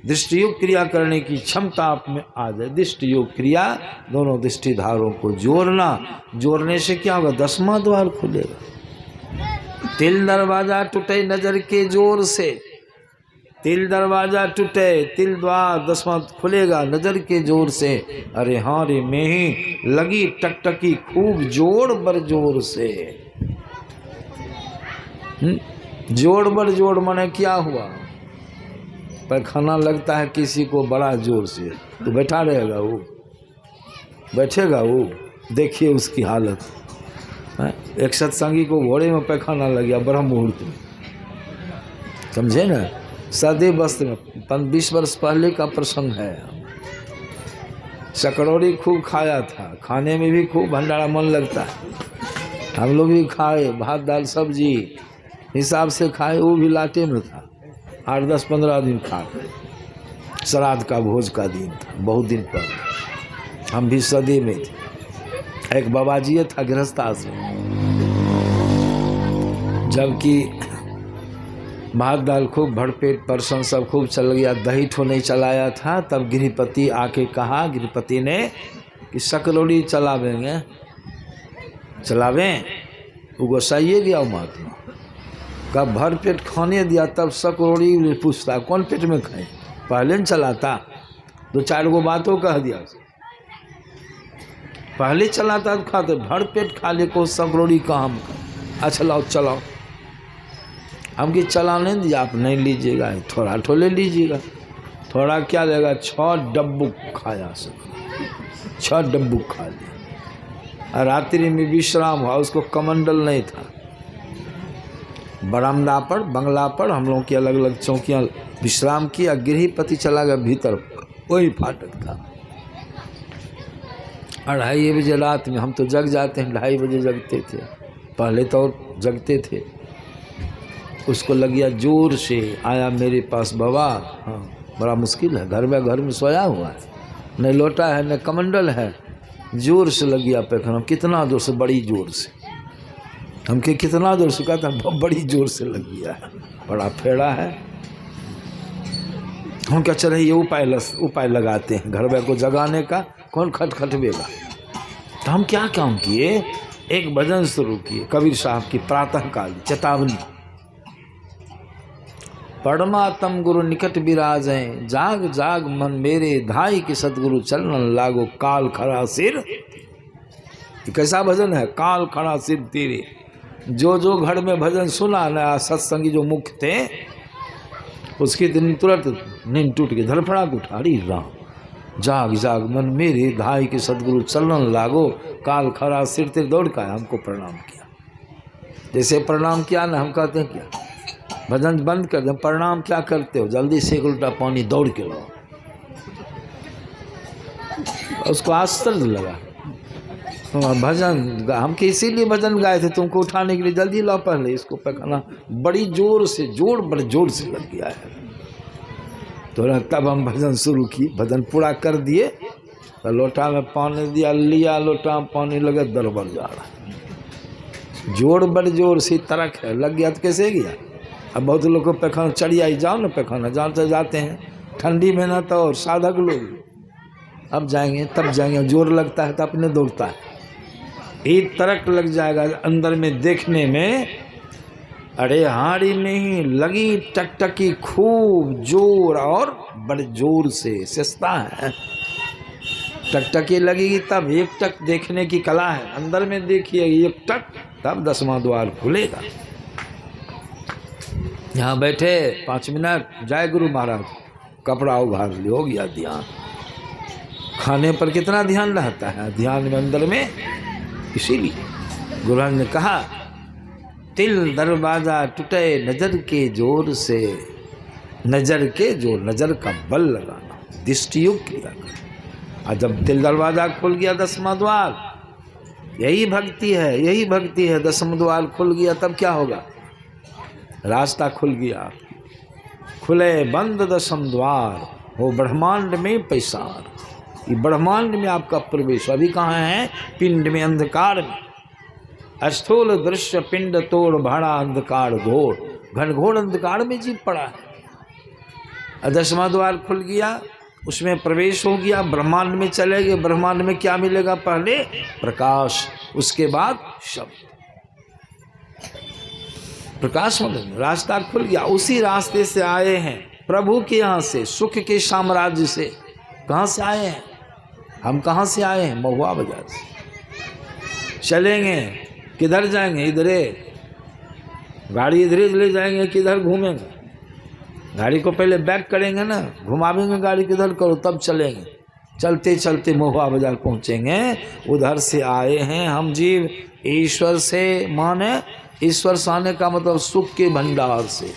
दृष्टियोग क्रिया करने की क्षमता आप में आ जाए। दृष्टियोग क्रिया, दोनों दृष्टिधारों को जोड़ना, जोड़ने से क्या होगा? 10वां द्वार खुलेगा। तिल दरवाजा टूटे नजर के जोर से, तिल दरवाजा टूटे, तिल द्वार 10वां खुलेगा नजर के जोर से। अरे हाँ रे, में ही लगी टकटकी खूब जोड़ बर जोर से। जोड़ बर जोड़ माने क्या हुआ? पैखाना लगता है किसी को बड़ा जोर से, तो बैठा रहेगा वो, बैठेगा वो? देखिए उसकी हालत। एक सत्संगी को घोड़े में पैखाना लग गया ब्रह्म मुहूर्त में, समझे ना? सादे वस्त्र में, 20 वर्ष पहले का प्रसंग है। सकरौड़ी खूब खाया था, खाने में भी खूब भंडारा मन लगता है। हम लोग भी खाए, भात दाल सब्जी हिसाब से खाए, वो भी लाटे में था। 8, 10, 15 दिन खा, श्राद्ध का भोज का दिन था, बहुत दिन पहले। हम भी सदी में थे। एक बाबाजी था गृहस्थ आश्रम, जबकि भात दाल खूब भरपेट परसन सब खूब चल गया, दही ठो नहीं चलाया था। तब गृहपति आके कहा, गृहपति ने, कि सकरौड़ी चलावेंगे, चलावें? वो गोसाइए गया महात्मा का भर पेट खाने दिया, तब सकरौड़ी पूछता कौन पेट में खाए? पहले न चलाता, 2-4 गो बातों कह दिया, पहले चलाता तो खाते, भर पेट खा ले को सकरौड़ी का हम। अच्छा लाओ चलाओ। हमके चलाने दिया, आप नहीं लीजिएगा, थोड़ा ठोले लीजिएगा। थोड़ा क्या लेगा? 6 डब्बू खाया सब, 6 डब्बू खा लिया। और रात्रि में विश्राम हुआ, उसको कमंडल नहीं था। बरामदा पर, बंगला पर हम लोग की अलग अलग चौकियाँ, विश्राम किया। गृहपति चला गया भीतर, वही फाटक था। 2:30 बजे रात में, हम तो जग जाते हैं, 2:30 बजे जगते थे, पहले तो और जगते थे। उसको लग गया जोर से, आया मेरे पास, बाबा हाँ बड़ा मुश्किल है, घर में सोया हुआ है, न लोटा है न कमंडल है, जोर से लग गया पैखाना। कितना जोर से? बड़ी जोर से। हमके कितना जोर से? कहता बड़ी जोर से लग गया है, बड़ा फेड़ा है। हम क्या चले ये उपाय लगाते हैं घर को जगाने का, कौन खटखटवेगा? तो हम क्या काम किए, एक भजन शुरू किए कबीर साहब की, प्रातः काल चेतावनी। परमात्म गुरु निकट विराज हैं, जाग जाग मन मेरे, धाई के सतगुरु चलन लागो, काल खड़ा सिर। ये कैसा भजन है? काल खड़ा सिर तेरे। जो जो घर में भजन सुना ना, सत्संगी जो मुख थे, उसके दिन तुरंत नींद टूट गई, धड़फड़ाक उठा, अरे राम, जाग जाग मन मेरे, धाई के सतगुरु चलन लागो, काल खड़ा सिर तेरे। दौड़ का हमको प्रणाम किया। जैसे प्रणाम किया ना, हम कहते हैं क्या, भजन बंद कर दे, प्रणाम क्या करते हो, जल्दी से एक उल्टा पानी दौड़ के लो। उसको आश्चर्य लगा। भजन हम इसीलिए भजन गाए थे, तुमको उठाने के लिए, जल्दी लाओ पहले इसको पकाना। बड़ी जोर से, बड़े जोर से लग गया है। तो तब हम भजन शुरू किए, भजन पूरा कर दिए, तो लोटा में पानी दिया, लिया लोटा में पानी, लगे दरबर जा रहा, जोर बड़े जोर से तरक है, लग गया तो कैसे गया। अब बहुत लोग को पैखाना चढ़ी आई, जाओ ना पैखाना, जाते जाते हैं ठंडी में ना, तो और साधक लोग अब जाएंगे तब जाएंगे, जोर लगता है तो अपने दौड़ता है, एक तरक लग जाएगा अंदर में देखने में। अरे हाड़ी में ही लगी टकटकी खूब जोर और बड़े जोर से, सस्ता है। टकटकी लगेगी तब एक टक देखने की कला है, अंदर में देखिए एक टक, तब 10वां द्वार खुलेगा। यहाँ बैठे 5 मिनट, जय गुरु महाराज, कपड़ा उघार लियो, हो गया ध्यान। खाने पर कितना ध्यान रहता है, ध्यान में अंदर में। इसीलिए गुरु ने कहा, तिल दरवाजा टूटे नजर के जोर से, नजर के जोर, नजर का बल लगाना, दृष्टि युक्त किया कर। और जब तिल दरवाजा खुल गया 10वां द्वार, यही भक्ति है, यही भक्ति है। 10वां द्वार खुल गया तब क्या होगा, रास्ता खुल गया। खुले बंद 10वां द्वार, हो ब्रह्मांड में पैसार। ये ब्रह्मांड में आपका प्रवेश। अभी कहाँ है, पिंड में, अंधकार में। स्थूल दृश्य पिंड तोड़ भाड़ा, अंधकार घोर, घनघोर अंधकार में जीव पड़ा है। 10वां द्वार खुल गया, उसमें प्रवेश हो गया, ब्रह्मांड में चले गए। ब्रह्मांड में क्या मिलेगा, पहले प्रकाश, उसके बाद शब्द, प्रकाश मिलेगा, रास्ता खुल गया। उसी रास्ते से आए हैं प्रभु के यहाँ से, सुख के साम्राज्य से। कहाँ से आए हैं हम, कहाँ से आए हैं, महुआ बाजार से। चलेंगे किधर जाएंगे, इधरे, गाड़ी इधरे ले जाएंगे, किधर घूमेंगे, गाड़ी को पहले बैक करेंगे ना, घुमावेंगे गाड़ी, किधर करो, तब चलेंगे। चलते चलते महुआ बाजार पहुँचेंगे। उधर से आए हैं हम जीव, ईश्वर से, माने ईश्वर से आने का मतलब सुख के भंडार से।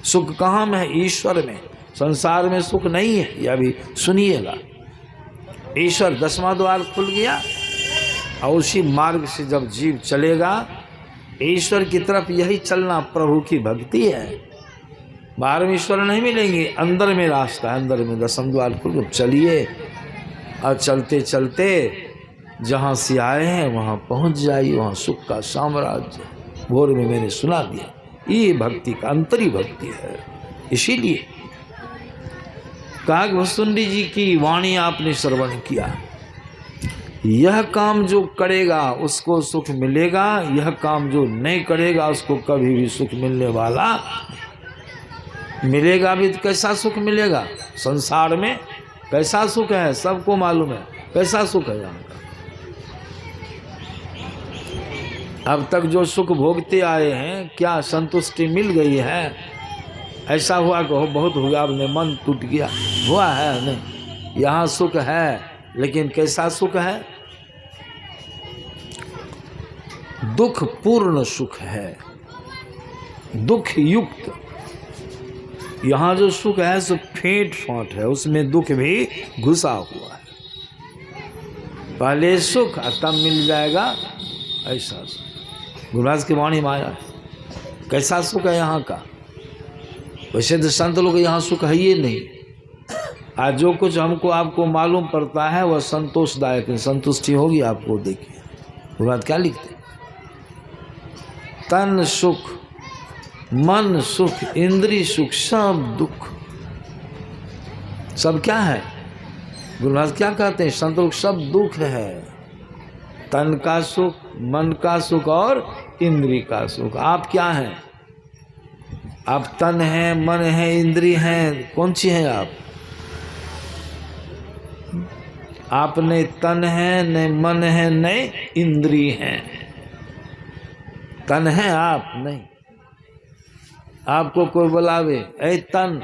सुख कहाँ में है, ईश्वर में। संसार में सुख नहीं है, यह भी सुनिएगा। ईश्वर 10वां द्वार खुल गया, और उसी मार्ग से जब जीव चलेगा ईश्वर की तरफ, यही चलना प्रभु की भक्ति है। बाहर में ईश्वर नहीं मिलेंगे, अंदर में रास्ता है, अंदर में 10वां द्वार खुल गया। चलिए, और चलते चलते जहाँ से आए हैं वहाँ पहुँच जाइए, वहाँ सुख का साम्राज्य। भोर में मैंने सुना दिया, ये भक्ति का अंतरी भक्ति है। इसीलिए काग भुसुंडी जी की वाणी आपने श्रवण किया। यह काम जो करेगा उसको सुख मिलेगा, यह काम जो नहीं करेगा उसको कभी भी सुख मिलने वाला मिलेगा भी। तो कैसा सुख मिलेगा, संसार में कैसा सुख है सबको मालूम है, कैसा सुख है यहाँ का। अब तक जो सुख भोगते आए हैं, क्या संतुष्टि मिल गई है? ऐसा हुआ कि बहुत हुआ, आपने मन टूट गया, हुआ है नहीं। यहाँ सुख है, लेकिन कैसा सुख है, दुख पूर्ण सुख है, दुख युक्त। यहाँ जो सुख है सो फेंट फाट है, उसमें दुख भी घुसा हुआ है। पहले सुख तब मिल जाएगा, ऐसा सुख। गुरुराज की वाणी माया है, कैसा सुख है यहाँ का। वैसे तो संत लोग यहाँ सुख है ये नहीं। आज जो कुछ हमको आपको मालूम पड़ता है वह संतोषदायक है, संतुष्टि होगी आपको। देखिए गुरुराज क्या लिखते, तन सुख, मन सुख, इंद्री सुख, सब दुख। सब क्या है, गुरुराज क्या कहते हैं, संत लोग सब दुख है। तन का सुख, मन का सुख और इंद्री का सुख। आप क्या हैं, आप तन है, मन है, इंद्रिय हैं, कौन सी हैं आप? आप न तन है, न मन है, न इंद्रिय हैं। तन है आप नहीं। आपको कोई बुलावे, ऐ तन,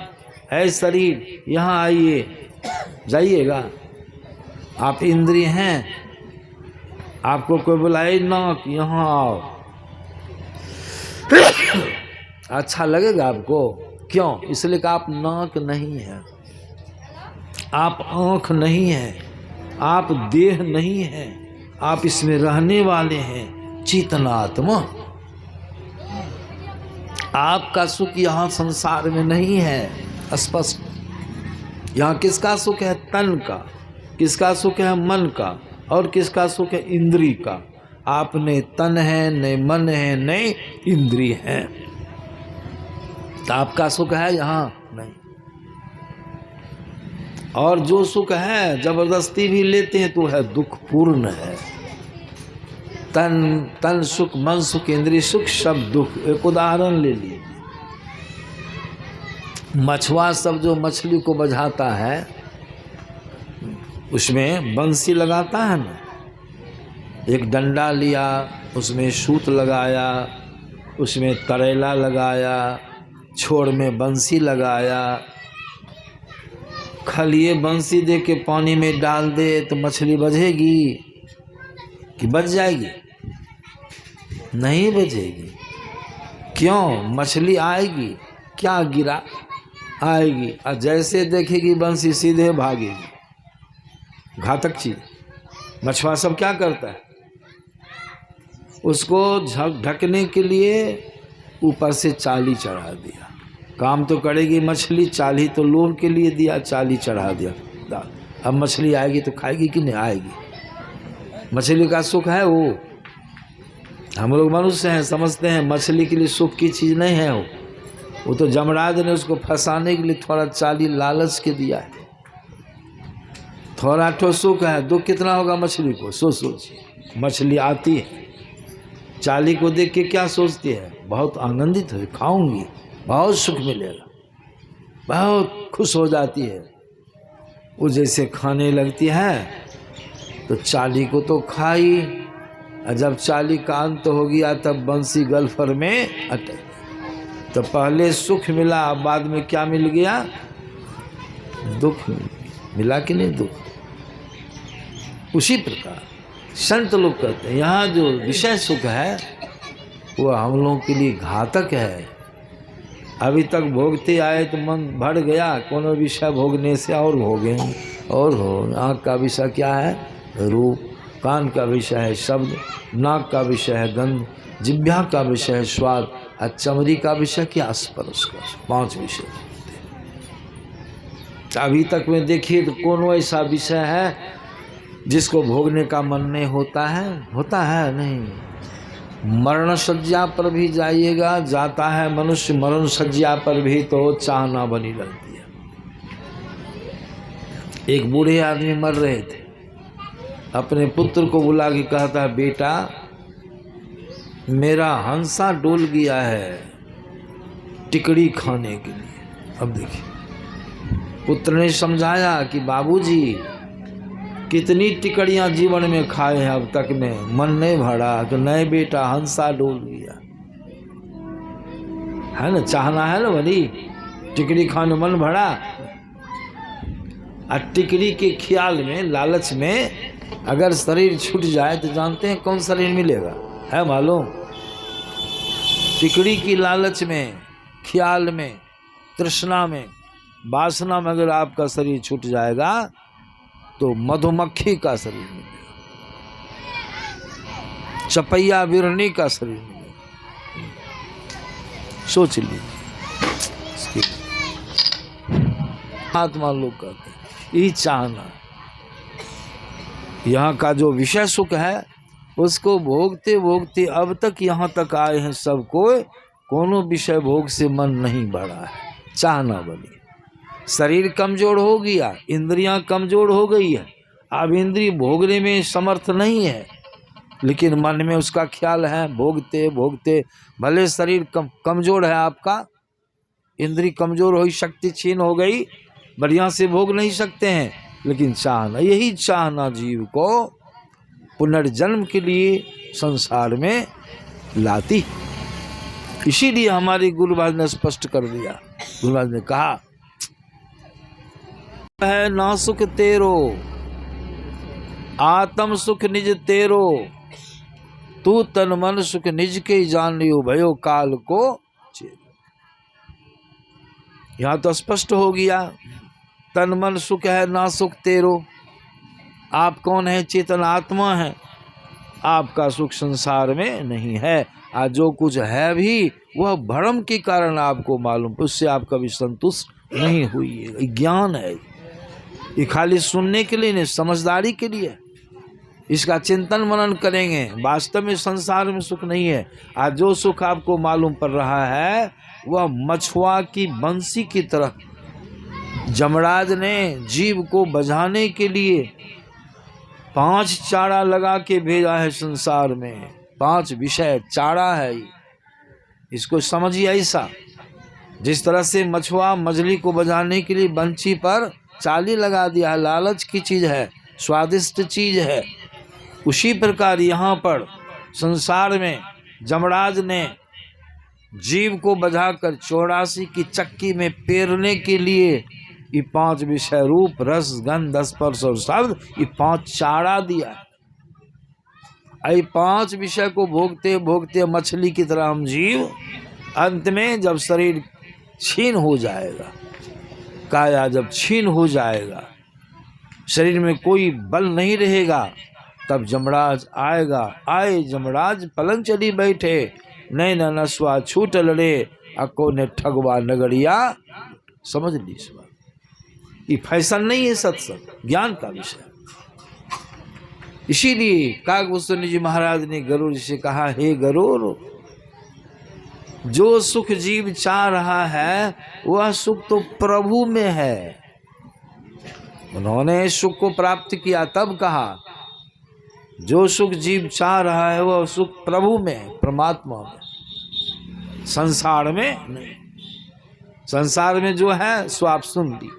ऐ शरीर, यहाँ आइए, जाइएगा। आप इंद्रिय हैं। आपको कोई बुलाए नाक, यहाँ आओ, अच्छा लगेगा आपको? क्यों? इसलिए कि आप नाक नहीं है, आप आँख नहीं है, आप देह नहीं है, आप इसमें रहने वाले हैं, चेतनात्मा। आपका सुख यहाँ संसार में नहीं है। स्पष्ट। यहाँ किसका सुख है? तन का। किसका सुख है? मन का। और किसका सुख है? इंद्रिय का। आप ने तन है, न मन है, न इंद्रिय है, तो आपका सुख है यहाँ नहीं। और जो सुख है जबरदस्ती भी लेते हैं तो है दुखपूर्ण है। तन सुख, मन सुख, इंद्रिय सुख, सब दुख। एक उदाहरण ले लीजिए। मछुआ सब जो मछली को बझाता है, उसमें बंसी लगाता है ना, एक डंडा लिया, उसमें सूत लगाया, उसमें तरेला लगाया, छोड़ में बंसी लगाया, खलिए बंसी दे के पानी में डाल दे तो मछली बझेगी कि बच जाएगी? नहीं बचेगी। क्यों? मछली आएगी, क्या गिरा, आएगी, और जैसे देखेगी बंसी सीधे भागेगी। घातक चीज। मछुआ सब क्या करता है? उसको ढकने के लिए ऊपर से चाली चढ़ा दिया। काम तो करेगी मछली, चाली तो लोभ के लिए दिया, चाली चढ़ा दिया। अब मछली आएगी तो खाएगी कि नहीं? आएगी। मछली का सुख है वो। हम लोग मनुष्य हैं, समझते हैं मछली के लिए सुख की चीज़ नहीं है वो तो जमराज ने उसको फंसाने के लिए थोड़ा चाली लालच के दिया है। थोड़ा तो सुख है, दुख कितना होगा मछली को? सोच। मछली आती है, चाली को देख के क्या सोचती है? बहुत आनंदित है, खाऊंगी, बहुत सुख मिलेगा, बहुत खुश हो जाती है। वो जैसे खाने लगती है तो चाली को तो खाई, और जब चाली का अंत हो गया तब बंसी गल्फर में अटक। तो पहले सुख मिला, बाद में क्या मिल गया? दुख मिला कि नहीं? दुख। उसी प्रकार संत लोग कहते हैं यहाँ जो विषय सुख है वो हम लोगों के लिए घातक है। अभी तक भोगते आए तो मन भर गया, कोनो विषय भोगने से और भोगेंगे और हो। आँख का विषय क्या है? रूप। कान का विषय है शब्द। नाक का विषय है गंध। जिह्वा का विषय है स्वाद। और चमड़ी का विषय क्या? स्पर्श का। 5 विषय। अभी तक में देखिए तो कौन ऐसा विषय है जिसको भोगने का मन नहीं होता है? होता है नहीं। मरण सज्जा पर भी जाइएगा, जाता है मनुष्य मरण सज्जा पर भी तो चाहना बनी रहती है। एक बूढ़े आदमी मर रहे थे, अपने पुत्र को बुला के कहता है, बेटा मेरा हंसा डोल गया है टिकड़ी खाने के लिए। अब देखिए, पुत्र ने समझाया कि बाबूजी कितनी टिकड़ियाँ जीवन में खाए हैं अब तक में, मन नहीं भरा। तो नहीं बेटा, हंसा डोल गया है ना, चाहना है ना बड़ी, टिकड़ी खाने मन भरा। और टिकड़ी के ख्याल में, लालच में अगर शरीर छूट जाए तो जानते हैं कौन शरीर मिलेगा? है मालूम? टिकड़ी की लालच में, ख्याल में, तृष्णा में, वासना में अगर आपका शरीर छूट जाएगा तो मधुमक्खी का शरीर मिलेगा, चपैया बिरनी का शरीर मिलेगा। सोच लीजिए। आत्मा लोग कहते हैं यही चाहना। यहाँ का जो विषय सुख है उसको भोगते भोगते अब तक यहाँ तक आए हैं सबको, कोनो विषय भोग से मन नहीं बढ़ा है, चाहना बनी। शरीर कमजोर हो गया, इंद्रियां कमजोर हो गई है, अब इंद्रिय भोगने में समर्थ नहीं है, लेकिन मन में उसका ख्याल है। भोगते भोगते भले शरीर कमजोर है आपका, इंद्री कमजोर हुई, शक्ति छीन हो गई, बढ़िया से भोग नहीं सकते हैं, लेकिन चाहना, यही चाहना जीव को पुनर्जन्म के लिए संसार में लाती। इसीलिए हमारे गुरु महाराज ने स्पष्ट कर दिया। गुरु महाराज ने कहा है ना सुख तेरो, आत्म सुख निज तेरो, तू तन मन सुख निज के जान लियो, भयो काल को चेरो। यहां तो स्पष्ट हो गया, तन मन सुख है ना सुख तेरो। आप कौन है? चेतन आत्मा है। आपका सुख संसार में नहीं है। आज जो कुछ है भी वह भ्रम के कारण आपको मालूम, उससे आप कभी संतुष्ट नहीं हुई। ज्ञान है, ये खाली सुनने के लिए नहीं, समझदारी के लिए। इसका चिंतन मनन करेंगे, वास्तव में संसार में सुख नहीं है। आज जो सुख आपको मालूम पड़ रहा है वह मछुआ की बंसी की तरह जमराज ने जीव को बझाने के लिए 5 चारा लगा के भेजा है संसार में। 5 विषय चारा है, इसको समझिए। ऐसा जिस तरह से मछुआ मछली को बझाने के लिए बंसी पर चाली लगा दिया है, लालच की चीज है, स्वादिष्ट चीज है, उसी प्रकार यहाँ पर संसार में जमराज ने जीव को बझाकर 84 की चक्की में पेरने के लिए ये 5 विषय रूप रस गंध स्पर्श और शब्द, ये 5 चारा दिया। ये 5 विषय को भोगते भोगते मछली की तरह हम जीव, अंत में जब शरीर छीन हो जाएगा, काया जब छीन हो जाएगा, शरीर में कोई बल नहीं रहेगा, तब जमराज आएगा। आए जमराज पलंग चली बैठे, नैन नस्वा छूट लड़े, अको ने ठगवा नगरिया। समझ ली इस बात, ये फैशन नहीं है, सत्संग ज्ञान का विषय। इसीलिए काकभूषण जी महाराज ने गरुड़ से कहा, हे गरुड़, जो सुख जीव चाह रहा है वह सुख तो प्रभु में है। उन्होंने सुख को प्राप्त किया, तब कहा जो सुख जीव चाह रहा है वह सुख प्रभु में है, परमात्मा में, संसार में नहीं। संसार में जो है सो आप सुन ली,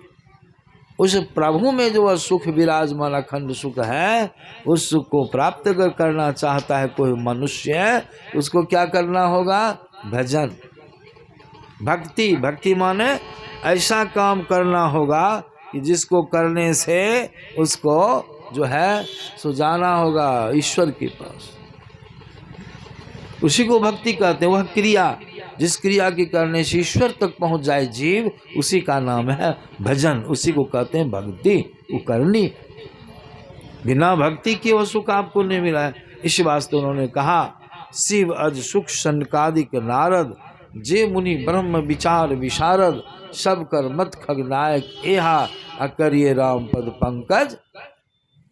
उस प्रभु में जो सुख विराजमान अखंड सुख है, उस सुख को प्राप्त अगर करना चाहता है कोई मनुष्य, उसको क्या करना होगा? भजन, भक्ति। भक्ति माने ऐसा काम करना होगा कि जिसको करने से उसको जो है सो जाना होगा ईश्वर के पास। उसी को भक्ति कहते हैं। वह क्रिया, जिस क्रिया के करने से ईश्वर तक पहुंच जाए जीव, उसी का नाम है भजन, उसी को कहते हैं भक्ति। वो करनी, बिना भक्ति के वह सुख आपको नहीं मिला है। इस वास्ते उन्होंने कहा, शिव अज सुख सनकादिक नारद, जे मुनि ब्रह्म विचार विशारद, सब कर मत खगनायक एहा, अकरिए राम पद पंकज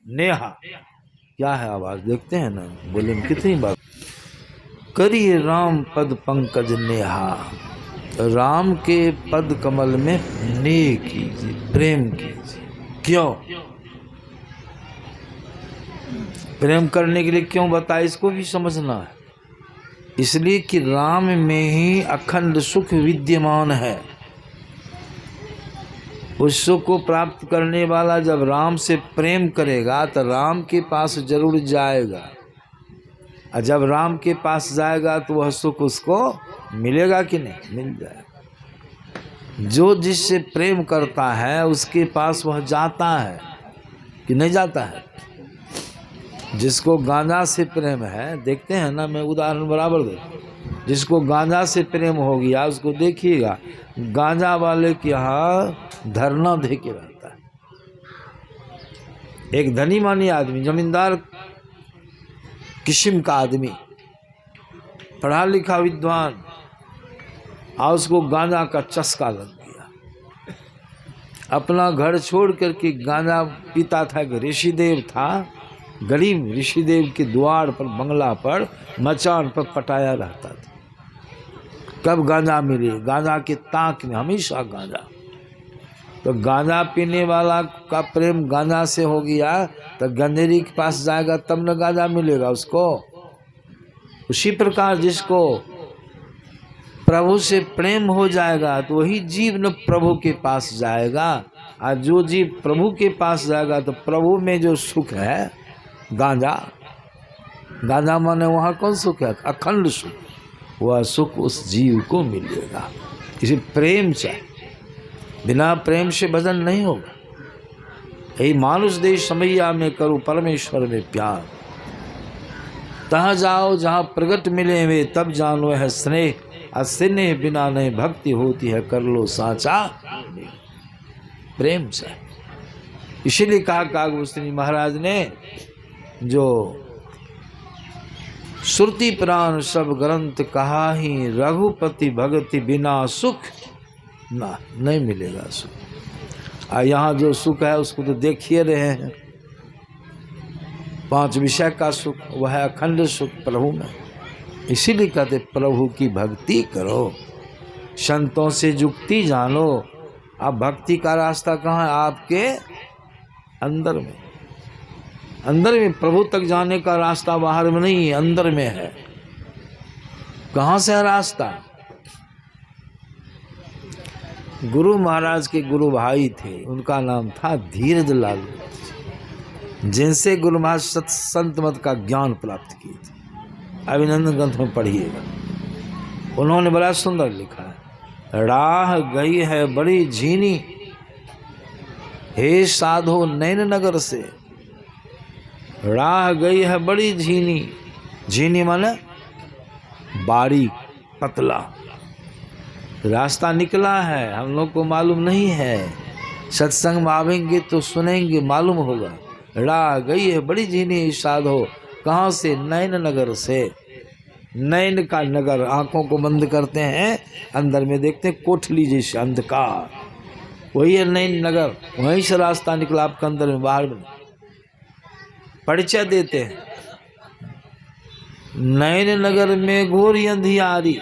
नेहा। क्या है आवाज, देखते हैं ना, बोले कितनी बात। करिए राम पद पंकज नेहा, राम के पद कमल में नेह कीजिए, प्रेम कीजिए। क्यों प्रेम करने के लिए क्यों बताया, इसको भी समझना है। इसलिए कि राम में ही अखंड सुख विद्यमान है। उस सुख को प्राप्त करने वाला जब राम से प्रेम करेगा तो राम के पास जरूर जाएगा, और जब राम के पास जाएगा तो वह सुख उसको मिलेगा कि नहीं? मिल जाएगा। जो जिससे प्रेम करता है उसके पास वह जाता है कि नहीं जाता है? जिसको गांजा से प्रेम है, देखते हैं ना, मैं उदाहरण बराबर दे, जिसको गांजा से प्रेम हो गया उसको देखिएगा, गांजा वाले के यहाँ धरना दे के रहता है। एक धनी मानी आदमी, जमींदार किस्म का आदमी, पढ़ा लिखा विद्वान, और उसको गांजा का चस्का लग गया। अपना घर छोड़ करके गांजा पीता था। एक ऋषिदेव था, गरीब ऋषिदेव के द्वार पर, बंगला पर, मचान पर पटाया रहता था। कब गांजा मिले, गांजा के ताक में हमेशा गांजा। तो गांजा पीने वाला का प्रेम गांजा से हो गया तो गंजेरी के पास जाएगा तब न गांजा मिलेगा उसको। उसी प्रकार जिसको प्रभु से प्रेम हो जाएगा तो वही जीव न प्रभु के पास जाएगा। और जो जीव प्रभु के पास जाएगा तो प्रभु में जो सुख है, गांजा माने वहाँ कौन सुख है? अखंड सुख। वह सुख उस जीव को मिलेगा। इसे प्रेम चाहिए, बिना प्रेम से भजन नहीं होगा। यही मानुष देश समैया में करो परमेश्वर में प्यार, तहाँ जाओ जहाँ प्रगट मिले वे, तब जानो है स्नेह। अस्नेह बिना नहीं भक्ति होती है, कर लो साचा प्रेम से। इसीलिए कहा कागभूषणी महाराज ने, जो श्रुति पुराण सब ग्रंथ कहा ही, रघुपति भगति बिना सुख ना नहीं मिलेगा सुख। और यहाँ जो सुख है उसको तो देखिए रहे हैं, 5 विषय का सुख, वह है अखंड सुख प्रभु में। इसीलिए कहते प्रभु की भक्ति करो, संतों से जुक्ति जानो। अब भक्ति का रास्ता कहाँ है? आपके अंदर में। अंदर में प्रभु तक जाने का रास्ता बाहर में नहीं, अंदर में है। कहाँ से है रास्ता? गुरु महाराज के गुरु भाई थे, उनका नाम था धीरज लाल, जिनसे गुरु महाराज संत मत का ज्ञान प्राप्त किए थे। अभिनंदन ग्रंथ में पढ़िएगा, उन्होंने बड़ा सुंदर लिखा है, राह गई है बड़ी झीनी, हे साधो नैन नगर से। राह गई है बड़ी झीनी, झीनी माने बारीक पतला रास्ता निकला है, हम लोग को मालूम नहीं है। सत्संग में आवेंगे तो सुनेंगे, मालूम होगा। राह गई है बड़ी झीनी साधो, कहाँ से? नैन नगर से। नैन का नगर, आंखों को बंद करते हैं, अंदर में देखते हैं कोठली जैसे अंधकार, वही है नैन नगर। वहीं से रास्ता निकला आपका अंदर में, बाहर में। परिचय देते हैं, नैन नगर में घोरी अंधियारी।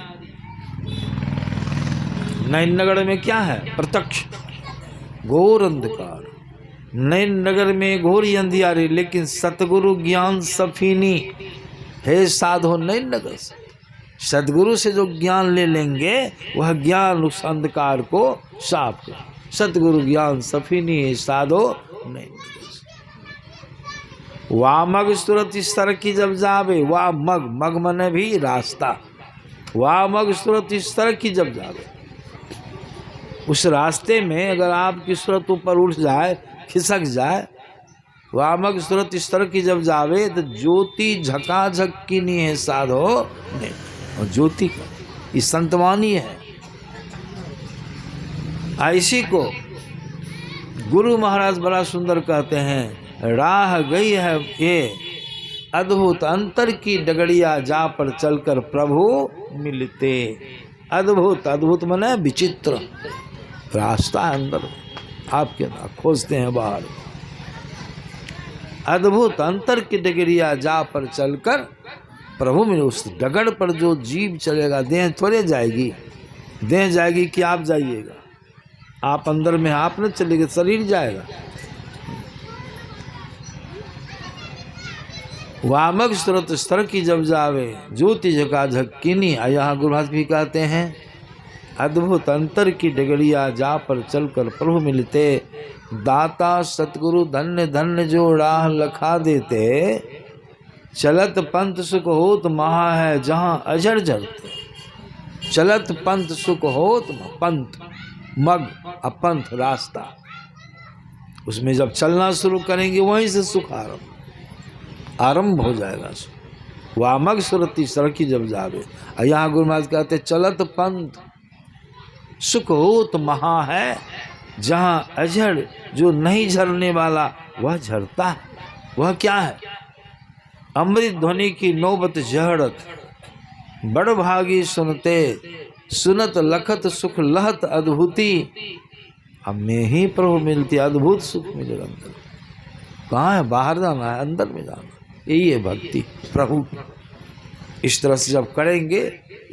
नैन नगर में क्या है? प्रत्यक्ष घोर अंधकार। नैन नगर में घोरी अंधियारी, लेकिन सतगुरु ज्ञान सफीनी, हे साधो नैन नगर से। सतगुरु से जो ज्ञान ले लेंगे, वह ज्ञान उस अंधकार को साफ कर। सतगुरु ज्ञान सफीनी, हे साधो नैन नगर से। वामग सुरत स्तर की जब जावे, वाह मग मने भी रास्ता। वामग सुरत स्तर की जब जावे, उस रास्ते में अगर आपकी सूरत ऊपर उठ जाए, खिसक जाए, वामक सूरत इस तरह की जब जावे, तो ज्योति झकाझक की नहीं है साधो नहीं। और ज्योति का ये संतवानी है। ऐसी को गुरु महाराज बड़ा सुंदर कहते हैं, राह गई है ये अद्भुत अंतर की डगड़िया, जा पर चलकर प्रभु मिलते। अद्भुत, अद्भुत माने विचित्र रास्ता है अंदर, आपके ना खोजते हैं बाहर। अद्भुत अंतर की डगरिया, जा पर चलकर प्रभु में। उस डगर पर जो जीव चलेगा, देह थोड़े जाएगी, देह जाएगी कि आप जाइएगा? आप अंदर में, आप न चलेंगे, शरीर जाएगा। वामक स्रोत स्तर की जब जावे, ज्योति झकाझक कीनी। यहाँ गुरु महाराज भी कहते हैं, अद्भुत अंतर की डगड़िया, जा पर चलकर प्रभु मिलते। दाता सतगुरु धन्य धन्य, जो राह लखा देते। चलत पंथ सुख होत महा है, जहाँ अजर जरते। चलत पंथ सुख होत, पंथ मग अपंथ रास्ता, उसमें जब चलना शुरू करेंगे, वहीं से सुख आरंभ हो जाएगा। वामक सुरती सड़की जब जावे। यहाँ गुरु महाराज कहते, चलत पंथ सुख होत महा है, जहाँ अजड़ जो नहीं झरने वाला वह झरता है। वह क्या है? अमृत ध्वनि की नौबत जहड़त, बड़ भागी सुनते। सुनत लखत सुख लहत अद्भुति, हमें ही प्रभु मिलती, अद्भुत सुख मिलेगा अंदर। कहाँ है? बाहर जाना है, अंदर में जाना। यही है भक्ति प्रभु की। इस तरह से जब करेंगे,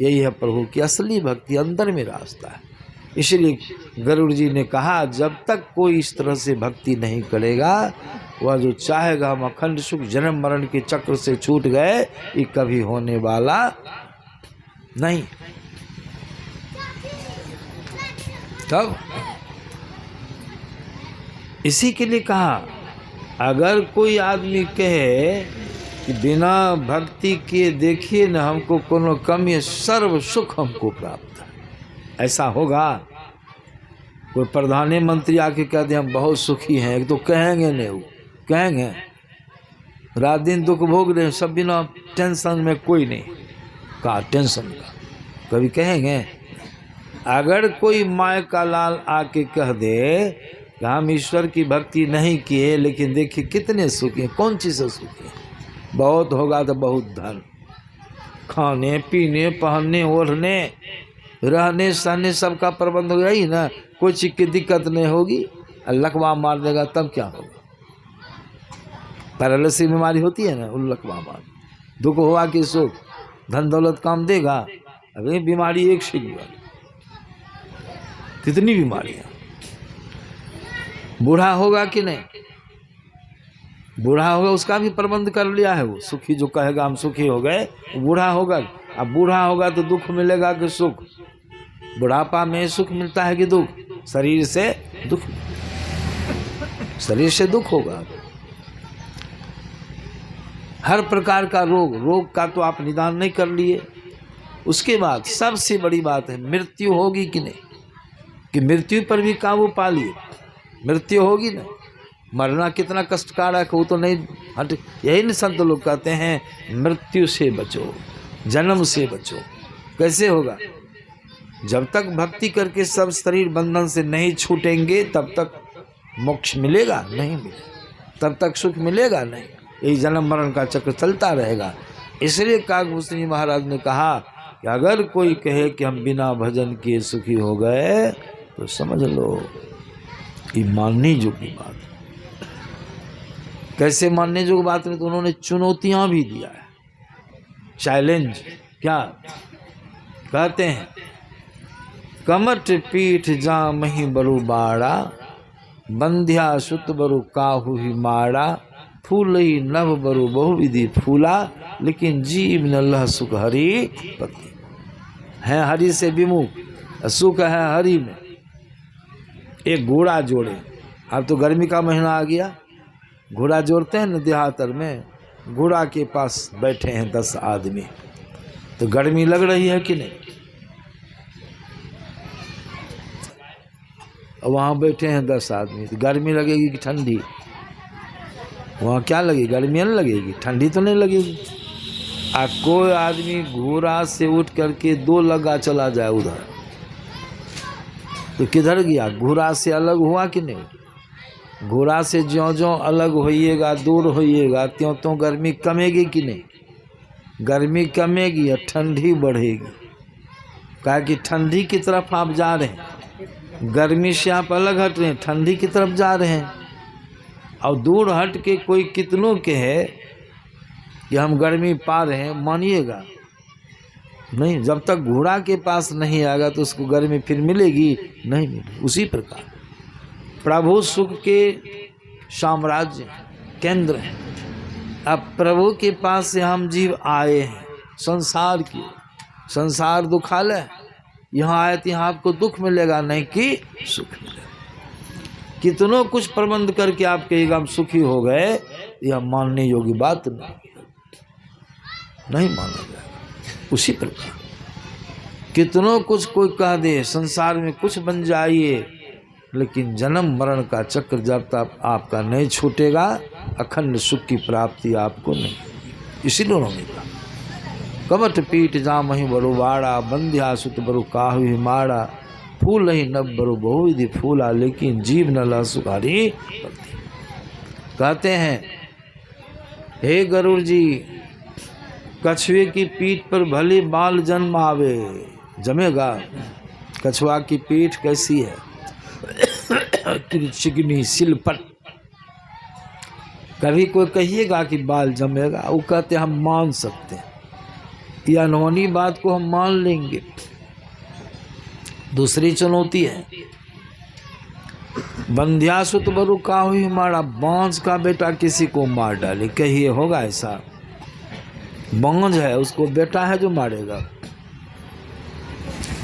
यही है प्रभु की असली भक्ति, अंदर में रास्ता है। इसलिए गरुड़ जी ने कहा, जब तक कोई इस तरह से भक्ति नहीं करेगा, वह जो चाहेगा हम अखंड सुख जन्म मरण के चक्र से छूट गए, ये कभी होने वाला नहीं। तब इसी के लिए कहा, अगर कोई आदमी कहे कि बिना भक्ति किए देखिए न हमको कोनो कमी है, सर्व सुख हमको प्राप्त है, ऐसा होगा? कोई प्रधानमंत्री आके कह दे हम बहुत सुखी हैं, एक तो कहेंगे नहीं, वो कहेंगे रात दिन दुख भोग रहे सब बिना टेंशन में, कोई नहीं कहा टेंशन का, कभी कहेंगे? अगर कोई माय का लाल आके कह दे कि हम ईश्वर की भक्ति नहीं किए लेकिन देखिए कितने सुखी हैं, कौन चीज़ से सुखी हैं? बहुत होगा तो बहुत धन, खाने पीने पहनने ओढ़ने रहने सहने सबका प्रबंध हो गया ही ना, कोई चीज़ की दिक्कत नहीं होगी। लकवा मार देगा तब क्या होगा? पैरालिसिस बीमारी होती है ना, लकवा मार, दुख हुआ कि सुख, धन दौलत काम देगा? अभी बीमारी एक से बीमारी, कितनी बीमारियां। बूढ़ा होगा कि नहीं? बूढ़ा होगा उसका भी प्रबंध कर लिया है वो, सुखी जो कहेगा हम सुखी हो गए, बूढ़ा होगा। अब बूढ़ा होगा तो दुख मिलेगा कि सुख? बुढ़ापा में सुख मिलता है कि दुख? शरीर से दुख, शरीर से दुख होगा। हर प्रकार का रोग का तो आप निदान नहीं कर लिए। उसके बाद सबसे बड़ी बात है, मृत्यु होगी कि नहीं? कि मृत्यु पर भी काबू पा लिए। मृत्यु होगी ना, मरना कितना कष्टकारक है वो तो नहीं हट। यही नहीं संत लोग कहते हैं मृत्यु से बचो, जन्म से बचो। कैसे होगा? जब तक भक्ति करके सब शरीर बंधन से नहीं छूटेंगे तब तक मोक्ष मिलेगा नहीं मिलेगा, तब तक सुख मिलेगा नहीं। यही जन्म मरण का चक्र चलता रहेगा। इसलिए काकभूषणी महाराज ने कहा कि अगर कोई कहे कि हम बिना भजन किए सुखी हो गए तो समझ लो कि मानने योग्य बात। कैसे मानने योग्य बात में? तो उन्होंने चुनौतियां भी दिया है, चैलेंज। क्या कहते हैं? कमट पीठ जा मही बरु बाड़ा, बंध्या सुत बरु काहू ही माड़ा, फूल ही नभ बरु बहुविधि फूला, लेकिन जीव न लह सुख हरि पति। है हरि से विमुख, सुख है हरि में। एक घोड़ा जोड़े, अब तो गर्मी का महीना आ गया, घोड़ा जोड़ते हैं न देहातर में, घोड़ा के पास बैठे हैं 10 आदमी, तो गर्मी लग रही है कि नहीं? वहाँ बैठे हैं 10 आदमी, तो गर्मी लगेगी कि ठंडी? वहाँ क्या लगेगी? गर्मी नहीं लगेगी, ठंडी तो नहीं लगेगी। कोई आदमी घोड़ा से उठ करके 2 लगा चला जाए उधर, तो किधर गया? घोड़ा से अलग हुआ कि नहीं? घोड़ा से ज्यों-ज्यों अलग होइएगा, दूर होइएगा, त्यों-त्यों गर्मी कमेगी कि नहीं? गर्मी कमेगी या ठंडी बढ़ेगी? कहा कि ठंडी की तरफ आप जा रहे हैं, गर्मी से आप अलग हट रहे हैं, ठंडी की तरफ जा रहे हैं। और दूर हट के कोई कितनों के है कि हम गर्मी पा रहे हैं, मानिएगा नहीं। जब तक घोड़ा के पास नहीं आएगा तो उसको गर्मी फिर मिलेगी नहीं मिलेगी। उसी प्रकार प्रभु सुख के साम्राज्य केंद्र है। अब प्रभु के पास से हम जीव आए हैं, संसार की, संसार दुखालय है। यहाँ आए तो यहाँ आपको दुख मिलेगा नहीं कि सुख मिलेगा। कितनों कुछ प्रबंध करके आप कहिएगा हम सुखी हो गए, यह मानने योग्य बात नहीं माना जाएगा। उसी प्रकार कितनों कुछ कोई कह दे संसार में कुछ बन जाइए, लेकिन जन्म मरण का चक्र जब तक आपका नहीं छूटेगा, अखंड सुख की प्राप्ति आपको नहीं। इसीलिए उन्होंने कहा कमट पीठ जा मही बरु बाड़ा, बंध्या सुत बरु काहू ही माड़ा, फूल ही नभ बरु बहुविधि फूला, लेकिन जीव न लह सुख हरि पति। कहते हैं हे गरुड़ जी, कछुए की पीठ पर भले बाल जन्म आवे, जमेगा? कछुआ की पीठ कैसी है? चिकनी सिलपट। कभी कोई कहिएगा कि बाल जमेगा, वो कहते हम मान सकते हैं, ये अनहोनी बात को हम मान लेंगे। दूसरी चुनौती है बंध्यासुत बरु काहू ही मारा, बांझ का बेटा किसी को मार डाले, कहिए होगा ऐसा? बांझ है, उसको बेटा है जो मारेगा।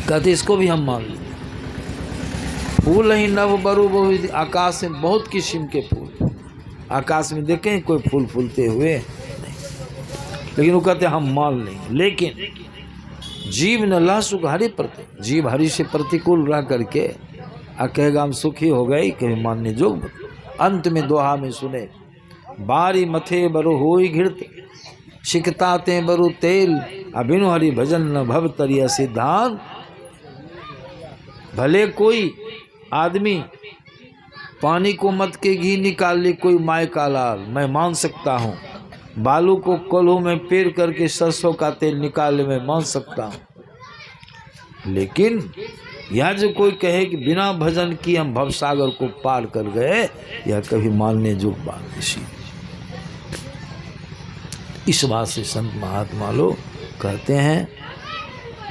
कहते इसको भी हम मान लेंगे। फूल ही नव बरु बहु, आकाश में बहुत किस्म के फूल, आकाश में देखें कोई फूल फूलते हुए नहीं, लेकिन वो कहते हम मान लेंगे। लेकिन जीव न ला सुख हरि प्रति, जीव हरि से प्रतिकूल रह करके कहेगा हम सुखी हो गए, कहीं मानने जोग। अंत में दोहा में सुने, बारी मथे बरु होई घृत, शिकताते बरु तेल, अबिनु हरि भजन न भव तरिया सिद्धांत। भले कोई आदमी पानी को मत के घी निकाल ले, कोई माय का लाल, मैं मान सकता हूँ। बालू को कोल्हू में पेर करके सरसों का तेल निकाल ले, मैं मान सकता हूँ। लेकिन यह जो कोई कहे कि बिना भजन की हम भवसागर को पार कर गए, यह कभी मानने योग्य बात नहीं। इस बात से संत महात्मा लोग कहते हैं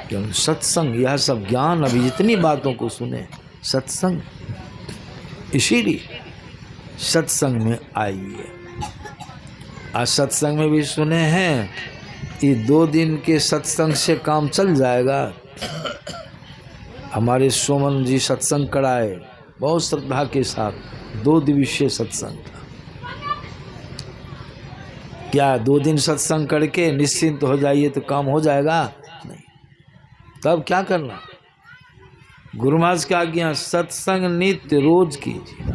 कि सत्संग, यह सब ज्ञान, अभी जितनी बातों को सुने सत्संग, इसीलिए सत्संग में आइए। आज सत्संग में भी सुने हैं, ये 2 दिन के सत्संग से काम चल जाएगा। हमारे सोमन जी सत्संग कराए बहुत श्रद्धा के साथ, 2 दिवसीय सत्संग था। क्या 2 दिन सत्संग करके निश्चिंत हो जाइए तो काम हो जाएगा? नहीं। तब क्या करना? गुरु महाराज की आज्ञा, सत्संग नित्य रोज कीजिए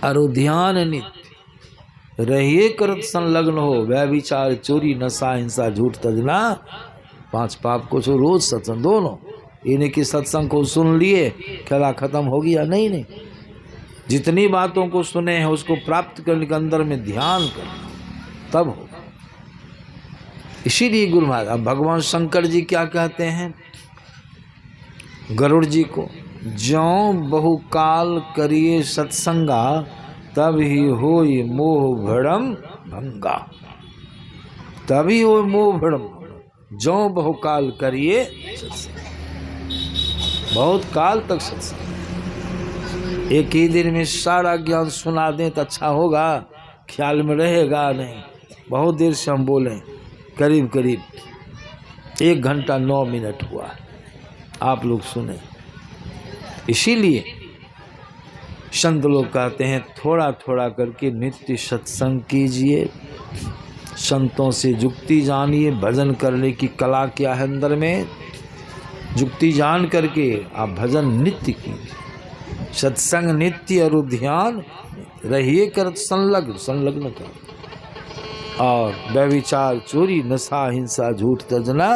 और ध्यान नित्य रहिए करत संलग्न हो, व्यभिचार चोरी नशा हिंसा झूठ तजना 5 पाप को छो। रोज सत्संग, दोनों, इन्हीं की सत्संग को सुन लिए खेला खत्म हो गया? नहीं। जितनी बातों को सुने हैं उसको प्राप्त करने के अंदर में ध्यान करना, तब होगा। इसीलिए गुरु महाराज, अब भगवान शंकर जी क्या कहते हैं गरुड़ जी को, ज्यों बहुकाल करिए सत्संगा, तब ही होई मोह भ्रम भंगा। तभी हो मोह भ्रम, ज्यों बहुकाल करिए सत्संग, बहुत काल तक सत्संग। एक ही दिन में सारा ज्ञान सुना दें तो अच्छा होगा, ख्याल में रहेगा नहीं। बहुत देर से हम बोलें, करीब 1 घंटा 9 मिनट हुआ, आप लोग सुने। इसीलिए संत लोग कहते हैं थोड़ा थोड़ा करके नित्य सत्संग कीजिए, संतों से जुक्ति जानिए, भजन करने की कला क्या है अंदर में, जुक्ति जान करके आप भजन नित्य कीजिए, सत्संग नित्य और ध्यान रहिए कर संलग्न कर। और व्यभिचार चोरी नशा हिंसा झूठ तजना,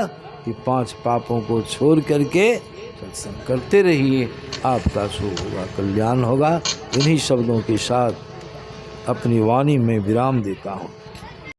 ये 5 पापों को छोड़ करके सत्संग करते रहिए, आपका शुभ होगा, कल्याण होगा। इन्हीं शब्दों के साथ अपनी वाणी में विराम देता हूँ।